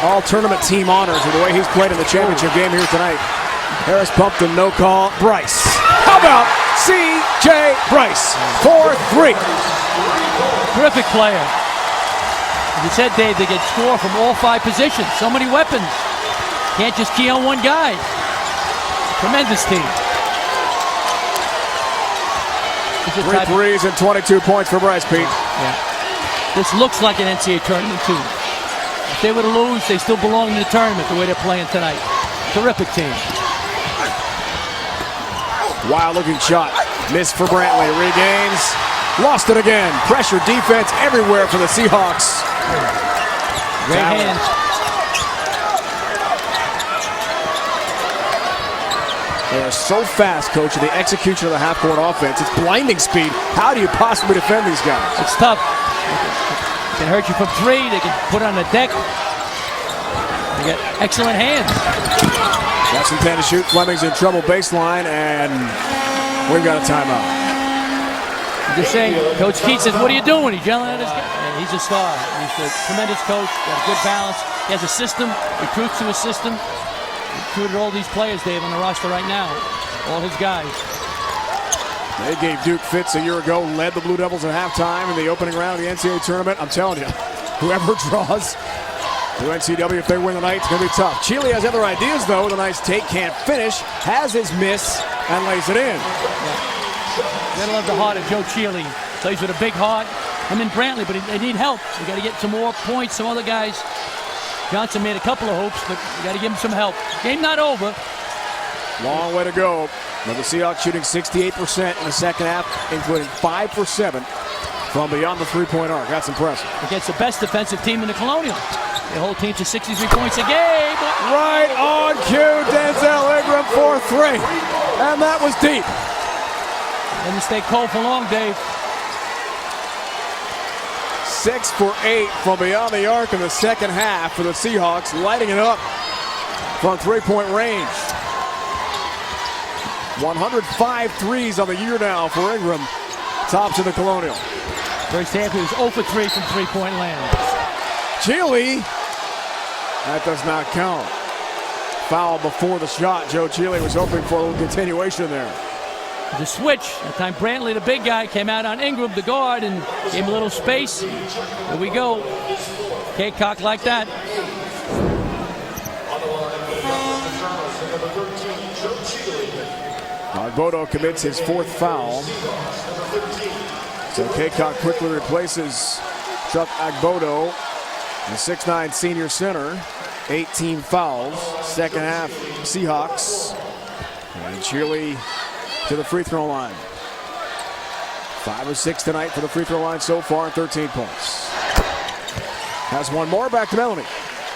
all tournament team honors with the way he's played in the championship game here tonight. Harris pumped and no call. Bryce. How about C.J. Bryce? 4-3. Terrific player. As you said, Dave, they can score from all 5 positions. So many weapons. Can't just key on one guy. Tremendous team. 3 threes and 22 points for Bryce, Pete. Yeah. This looks like an NCAA tournament, too. If they were to lose, they still belong in the tournament the way they're playing tonight. Terrific team. Wild-looking shot. Missed for Brantley. Regains. Lost it again. Pressure defense everywhere for the Seahawks. Great hands. They are so fast, Coach, in the execution of the half-court offense. It's blinding speed. How do you possibly defend these guys? It's tough. They can hurt you from 3. They can put on the deck. got excellent hands. That's intended to shoot. Fleming's in trouble baseline, and we've got a timeout. I'm just saying, Coach Keats says, what are you doing? He's yelling at his guy. And he's a star. He's a tremendous coach. Got a good balance. He has a system. Recruits to his system. Recruited all these players, Dave, on the roster right now. All his guys. They gave Duke fits a year ago, led the Blue Devils at halftime in the opening round of the NCAA tournament. I'm telling you, whoever draws UNCW, if they win tonight, it's going to be tough. Chile has other ideas, though, with a nice take, can't finish, has his miss, and lays it in. You gotta love the heart of Joe Chile. Plays with a big heart. I'm in Brantley, but they need help. You got to get some more points. Some other guys. Johnson made a couple of hopes, but you got to give him some help. Game not over. Long way to go. But the Seahawks shooting 68% in the second half, including 5 for 7 from beyond the three-point arc. That's impressive. Against the best defensive team in the Colonial. The whole team to 63 points a game. Right on cue, Denzel Ingram for 3. And that was deep. Didn't stay cold for long, Dave. 6 for 8 from beyond the arc in the second half for the Seahawks, lighting it up from three-point range. 105 threes on the year now for Ingram. Tops of the Colonial. First half, he was 0 for 3 from three-point land. Chile. That does not count. Foul before the shot. Joe Chile was hoping for a little continuation there. The switch. That time Brantley, the big guy, came out on Ingram, the guard, and gave him a little space. Here we go. Kaycock like that. Agbodo commits his 4th foul. So Kaycock quickly replaces Chuck Agbodo, the 6'9" senior center. 18 fouls. Second half, Seahawks. And Chile to the free throw line. 5 of 6 tonight for the free throw line so far, 13 points. Has one more. Back to Melanie.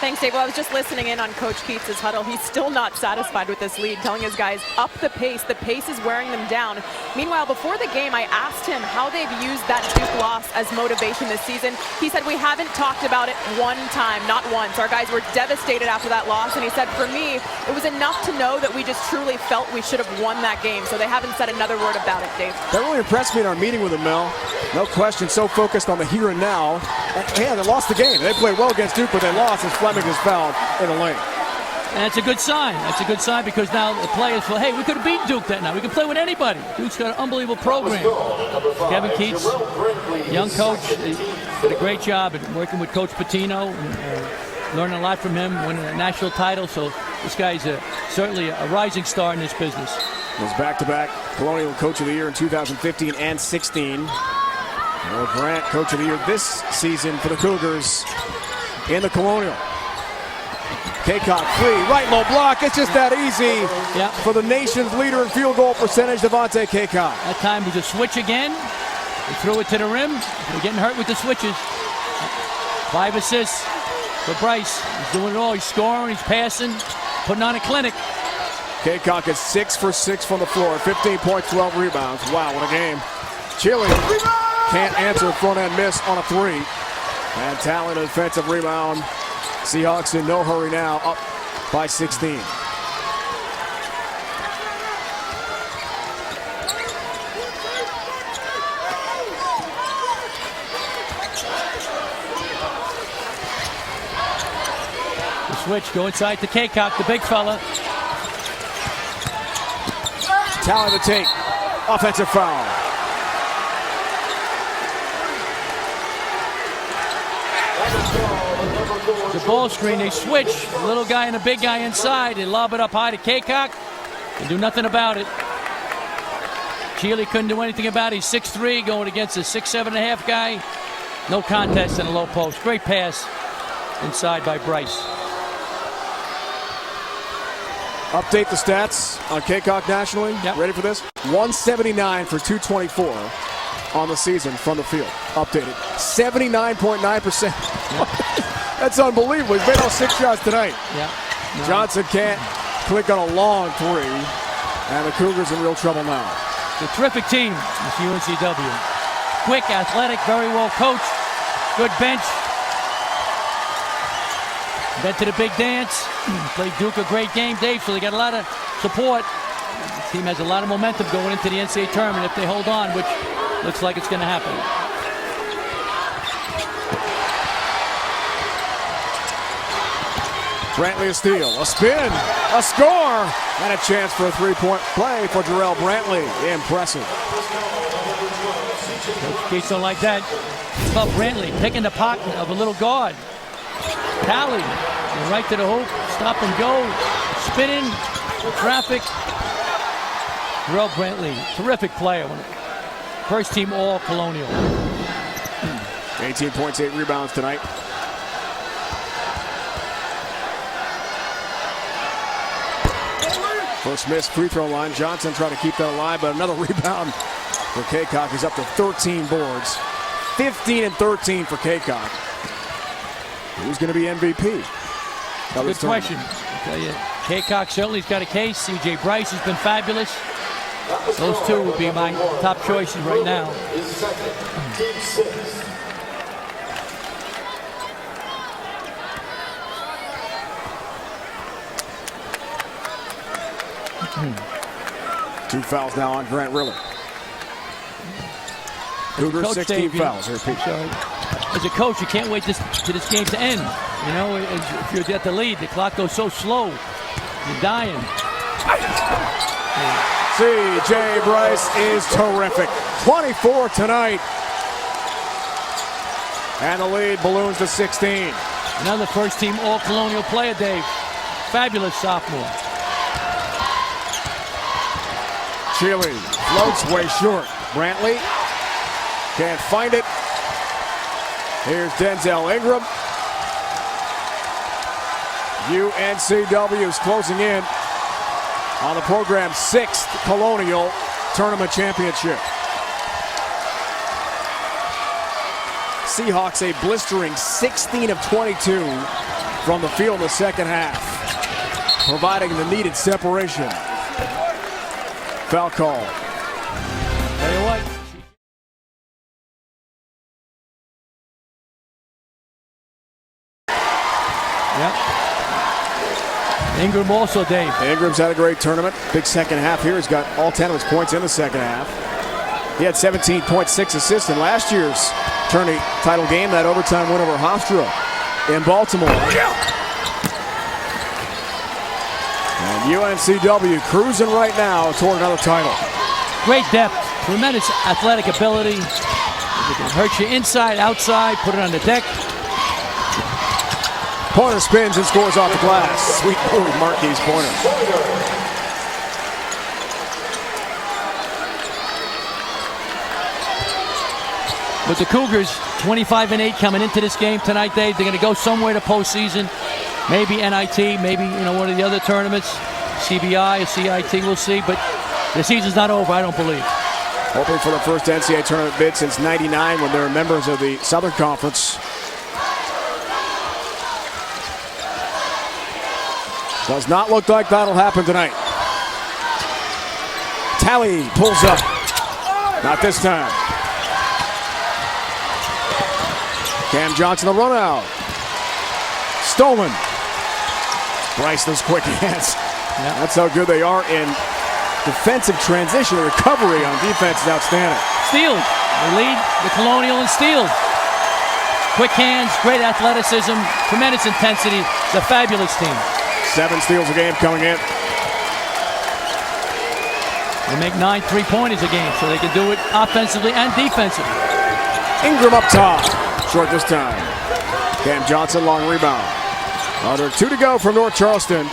Thanks, Dave. Well, I was just listening in on Coach Keats' huddle. He's still not satisfied with this lead, telling his guys, up the pace. The pace is wearing them down. Meanwhile, before the game, I asked him how they've used that Duke loss as motivation this season. He said, we haven't talked about it one time, not once. Our guys were devastated after that loss, and he said, for me, it was enough to know that we just truly felt we should have won that game. So they haven't said another word about it, Dave. That really impressed me in our meeting with him, Mel. No question, so focused on the here and now. And, yeah, they lost the game. They played well against Duke, but they lost as Fleming was fouled in the lane. And that's a good sign. That's a good sign because now the players feel, hey, we could have beat Duke that night. We can play with anybody. Duke's got an unbelievable program. Kevin Keats, young coach, he did a great job at working with Coach Patino and learning a lot from him, winning a national title. So this guy's certainly a rising star in this business. Was back-to-back Colonial Coach of the Year in 2015 and 16. Will Grant, Coach of the Year this season for the Cougars in the Colonial. Kaycock free, right low block. It's just that easy for the nation's leader in field goal percentage, Devontae Kaycock. That time was a switch again. He threw it to the rim. They're getting hurt with the switches. 5 assists for Bryce. He's doing it all. He's scoring, he's passing, putting on a clinic. Kaycock is 6 for 6 from the floor, 15 points, 12 rebounds. Wow, what a game. Chile can't answer a front-end miss on a 3. And talented defensive rebound. Seahawks in no hurry now, up by 16. The switch, go inside to Kaycock, the big fella. Talented take, offensive foul. The ball screen, they switch. The little guy and the big guy inside. They lob it up high to Kaycock and do nothing about it. Chile couldn't do anything about it. He's 6'3", going against a 6'7.5" guy. No contest in the low post. Great pass inside by Bryce. Update the stats on Kaycock nationally. Yep. Ready for this? 179 for 224 on the season from the field. Updated. 79.9%. That's unbelievable. He's made all 6 shots tonight. Yeah. No. Johnson can't click on a long 3. And the Cougars in real trouble now. A terrific team, this UNCW. Quick, athletic, very well coached. Good bench. Invented a big dance. Played Duke a great game, Dave, so they got a lot of support. The team has a lot of momentum going into the NCAA tournament if they hold on, which looks like it's going to happen. Brantley a steal, a spin, a score, and a chance for a three-point play for Jarrell Brantley. Impressive. Gates don't like that. It's about Brantley picking the pocket of a little guard. Tally, right to the hoop, stop and go, spinning, traffic. Jarrell Brantley, terrific player. First team All-Colonial. 18 points, 8 rebounds tonight. First missed free throw line. Johnson trying to keep that alive, but another rebound for Kaycock. He's up to 13 boards. 15 and 13 for Kaycock. Who's going to be MVP? Good question. I'll tell you, Kaycock certainly's got a case. C.J. Bryce has been fabulous. Those two would be my top choices right now. Two fouls now on Grant Riller. Cougars, Coach 16 Dave, fouls. Here, Pete. As a coach, you can't wait for this game to end. You know, if you're at the lead, the clock goes so slow. You're dying. C.J. Bryce is terrific. 24 tonight. And the lead balloons to 16. Another first-team All-Colonial player, Dave. Fabulous sophomore. Shealy floats way short. Brantley can't find it. Here's Denzel Ingram. UNCW is closing in on the program's 6th Colonial Tournament Championship. Seahawks a blistering 16 of 22 from the field in the second half, providing the needed separation. Foul call. Tell you what. Yep. Ingram also, Dave. Ingram's had a great tournament. Big second half here. He's got all 10 of his points in the second half. He had 17.6 assists in last year's tourney title game, that overtime win over Hofstra in Baltimore. And UNCW cruising right now toward another title. Great depth, tremendous athletic ability. They can hurt you inside, outside, put it on the deck. Pointer spins and scores off the glass. Sweet move, Marquise Pointer. But the Cougars, 25 and 8 coming into this game tonight, Dave. They're going to go somewhere to postseason. Maybe NIT, maybe one of the other tournaments, CBI or CIT, we'll see. But the season's not over, I don't believe. Hoping for the first NCAA tournament bid since '99 when they were members of the Southern Conference. Does not look like that'll happen tonight. Tally pulls up. Not this time. Cam Johnson, the run out. Stolen. Bryce, those quick hands. Yeah. That's how good they are in defensive transition. The recovery on defense is outstanding. Steals. They lead the Colonial in steals. Quick hands, great athleticism, tremendous intensity. It's a fabulous team. 7 steals a game coming in. They make 9 3-pointers a game, so they can do it offensively and defensively. Ingram up top. Short this time. Cam Johnson, long rebound. Under 2 to go from North Charleston.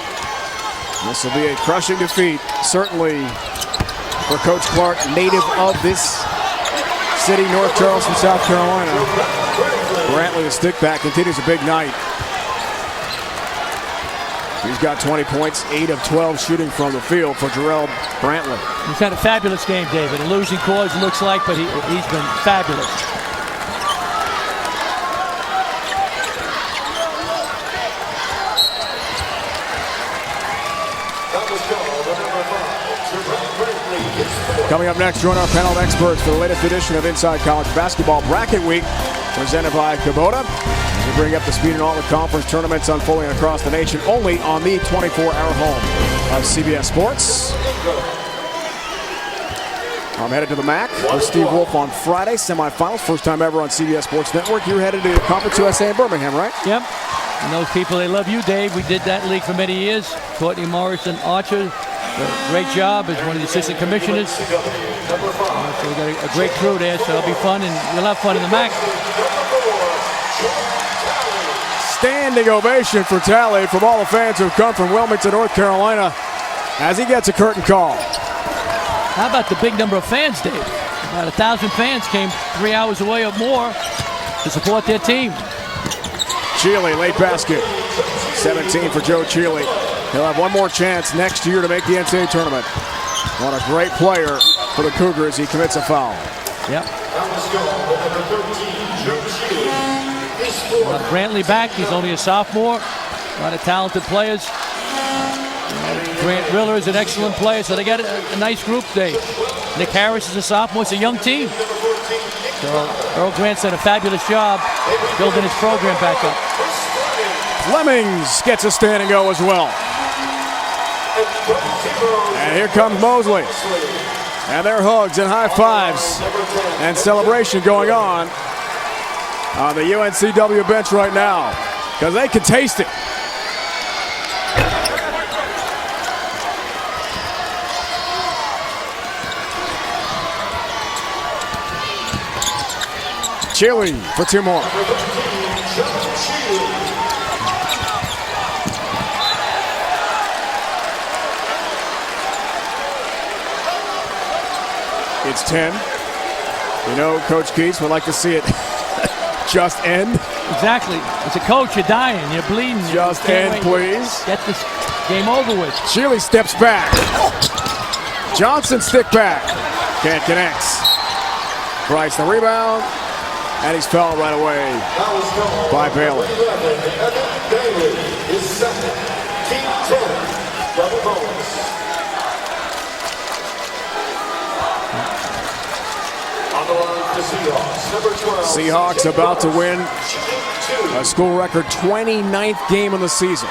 This will be a crushing defeat, certainly for Coach Clark, native of this city, North Charleston, South Carolina. Brantley, the stick back, continues a big night. He's got 20 points, 8 of 12 shooting from the field for Jarrell Brantley. He's had a fabulous game, David. A losing cause, it looks like, but he's been fabulous. Coming up next, join our panel of experts for the latest edition of Inside College Basketball Bracket Week, presented by Kubota. bring up the speed in all the conference tournaments unfolding across the nation, only on the 24-hour home of CBS Sports. I'm headed to the MAC with Steve Wolf on Friday, semifinals, first time ever on CBS Sports Network. You're headed to Conference USA in Birmingham, right? Yep. And those people, they love you, Dave. We did that league for many years. Courtney Morrison Archer, great job as one of the assistant commissioners. So we got a great crew there, so it'll be fun, and you'll have fun in the MAC. Standing ovation for Talley from all the fans who've come from Wilmington, North Carolina, as he gets a curtain call. How about the big number of fans, Dave? About 1,000 fans came 3 hours away or more to support their team. Cheely, late basket. 17 for Joe Cheely. He'll have one more chance next year to make the NCAA tournament. What a great player for the Cougars. He commits a foul. Yep. Brantley back. He's only a sophomore. A lot of talented players. Grant Riller is an excellent player, so they got a nice group today. Nick Harris is a sophomore. It's a young team. So Earl Grant's done a fabulous job building his program back up. Flemings gets a standing O as well. And here comes Mosley. And their hugs and high fives and celebration going on the UNCW bench right now, because they can taste it. Cheely for two more. It's 10. You know, Coach Keats would like to see it just end. Exactly. As a coach, you're dying, you're bleeding. Just end, please. Get this game over with. Cheely steps back. Johnson stick back. Can't connect. Bryce the rebound. And he's fouled right away by Bailey. Bailey is second. Team 10, double bonus. On the line for Seahawks, number 12. Seahawks about to win a school record 29th game in the season.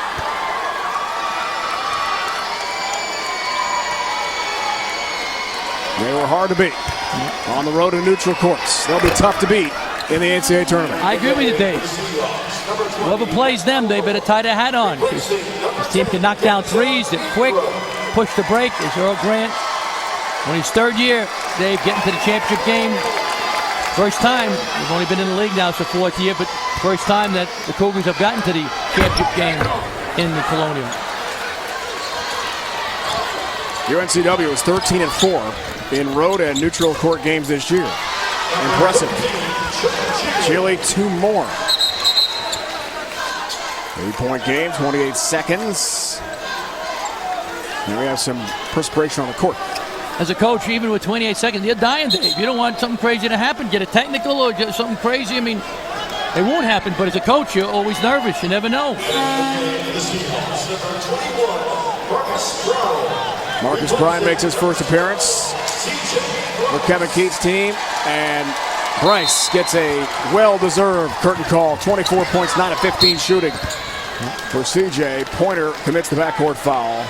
They were hard to beat on the road in neutral courts. They'll be tough to beat in the NCAA tournament. I agree with you, Dave. Whoever plays them, they better tie their hat on. This team can knock down threes. They're quick. Push the break. Is Earl Grant. On his third year, Dave, getting to the championship game. First time. We've only been in the league now, it's the fourth year, but first time that the Cougars have gotten to the championship game in the Colonial. UNCW is 13-4 in road and neutral court games this year. Impressive. Cheely, two more. 3-point game, 28 seconds. And we have some perspiration on the court. As a coach, even with 28 seconds, you're dying, Dave. You don't want something crazy to happen, get a technical or get something crazy. I mean, it won't happen, but as a coach, you're always nervous. You never know. Marcus Bryan makes his first appearance for Kevin Keats' team, and Bryce gets a well-deserved curtain call. 24 points, 9 of 15 shooting for CJ. Pointer commits the backcourt foul,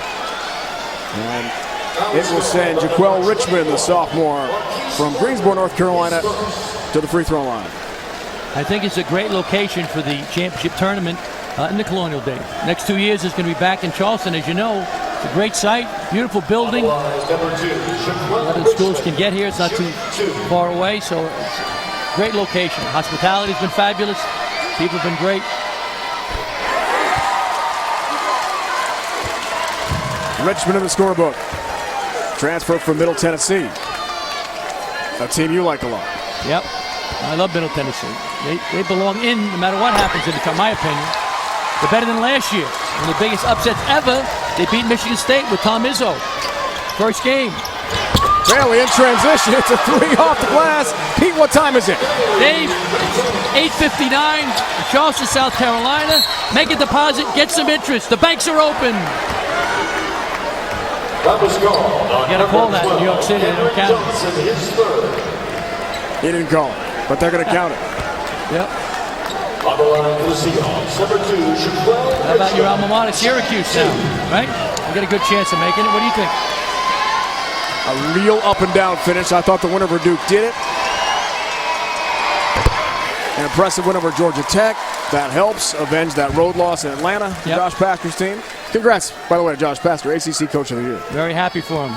and it will send Jaquel Richmond, the sophomore from Greensboro, North Carolina, to the free throw line. I think it's a great location for the championship tournament in the Colonial Day. Next 2 years is going to be back in Charleston, as you know. It's a great site, beautiful building. A lot of the schools can get here. It's not too far away, so it's a great location. Hospitality's been fabulous. People have been great. Richmond in the scorebook. Transfer from Middle Tennessee. A team you like a lot. Yep. I love Middle Tennessee. They belong in no matter what happens in my opinion. They're better than last year. One of the biggest upsets ever, they beat Michigan State with Tom Izzo. First game. Bailey in transition. It's a three off the glass. Pete, what time is it? Dave, 8:59, Charleston, South Carolina. Make a deposit, get some interest. The banks are open. You gotta call that in New York City. They don't count it. He didn't call it, but they're going to count it. Yep. On the line for the Seahawks, number 2, Shaquille. How about your alma mater, Syracuse, now, right? You got a good chance of making it. What do you think? A real up and down finish. I thought the win over Duke did it. An impressive win over Georgia Tech. That helps avenge that road loss in Atlanta for Josh Paster's team. Congrats, by the way, to Josh Paster, ACC Coach of the Year. Very happy for him.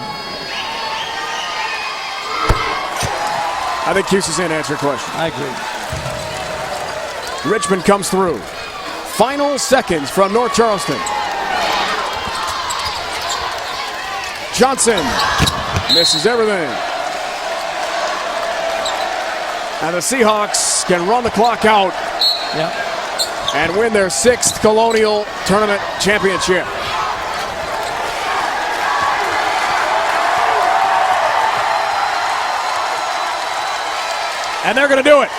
I think Cuse is in to answer your question. I agree. Richmond comes through. Final seconds from North Charleston. Johnson misses everything. And the Seahawks can run the clock out and win their 6th Colonial Tournament championship. And they're going to do it.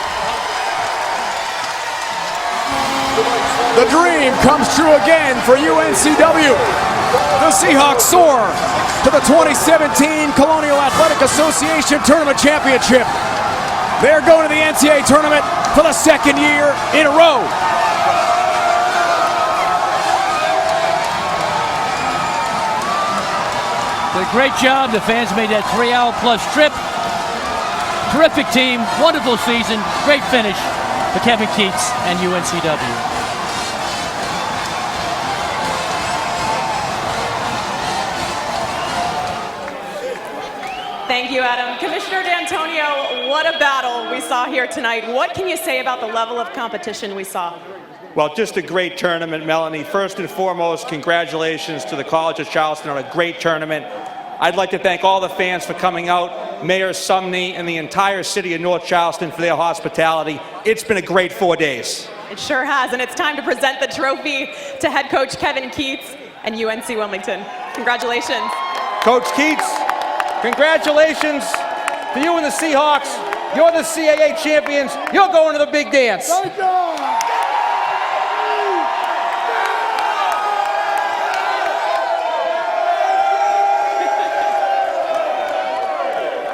The dream comes true again for UNCW. The Seahawks soar to the 2017 Colonial Athletic Association Tournament Championship. They're going to the NCAA tournament for the 2nd year in a row. Did a great job. The fans made that 3-hour-plus trip. Terrific team, wonderful season, great finish for Kevin Keats and UNCW. Thank you, Adam. Commissioner D'Antonio, what a battle we saw here tonight. What can you say about the level of competition we saw? Well, just a great tournament, Melanie. First and foremost, congratulations to the College of Charleston on a great tournament. I'd like to thank all the fans for coming out, Mayor Sumney and the entire city of North Charleston for their hospitality. It's been a great 4 days. It sure has, and it's time to present the trophy to head coach Kevin Keats and UNC Wilmington. Congratulations. Coach Keats, congratulations to you and the Seahawks. You're the CAA champions. You're going to the big dance.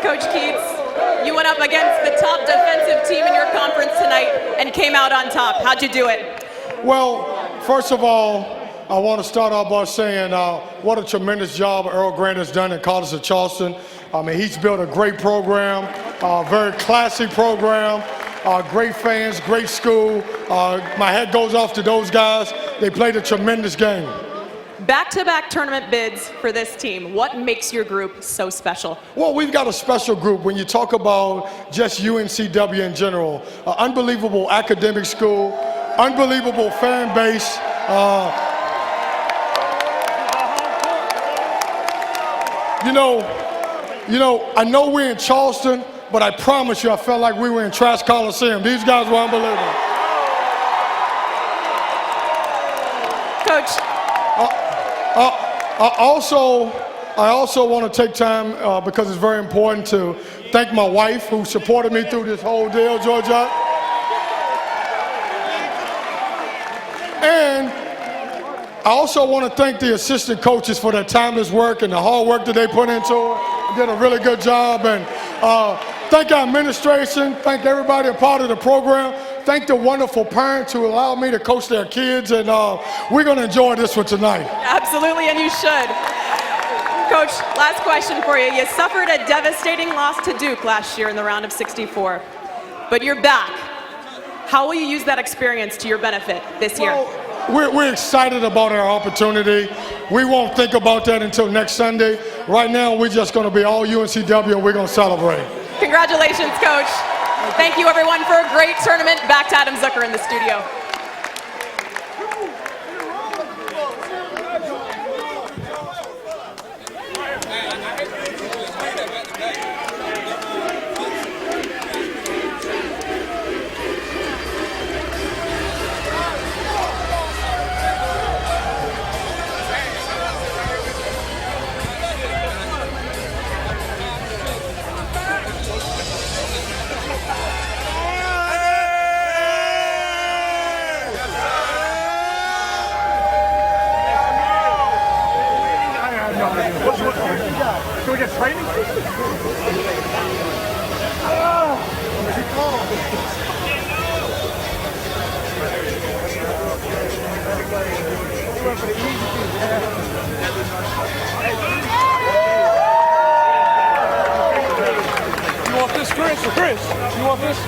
Coach Keats, you went up against the top defensive team in your conference tonight and came out on top. How'd you do it? Well, first of all, I want to start off by saying what a tremendous job Earl Grant has done at College of Charleston. I mean, he's built a great program, very classy program, great fans, great school. My hat goes off to those guys. They played a tremendous game. Back-to-back tournament bids for this team. What makes your group so special? Well, we've got a special group when you talk about just UNCW in general. Unbelievable academic school, unbelievable fan base. You know, I know we're in Charleston, but I promise you I felt like we were in Trash Coliseum. These guys were unbelievable. Coach. I also want to take time, because it's very important, to thank my wife who supported me through this whole deal, Georgia. And I also want to thank the assistant coaches for their timeless work and the hard work that they put into it. They did a really good job. And thank our administration, thank everybody a part of the program. Thank the wonderful parents who allowed me to coach their kids, and we're going to enjoy this one tonight. Absolutely, and you should. Coach, last question for you. You suffered a devastating loss to Duke last year in the round of 64, but you're back. How will you use that experience to your benefit this year? Well, we're excited about our opportunity. We won't think about that until next Sunday. Right now, we're just going to be all UNCW, and we're going to celebrate. Congratulations, Coach. Thank you, everyone, for a great tournament. Back to Adam Zucker in the studio. Can we get training? went for the easy thing. You want this, Chris? Chris, you want this?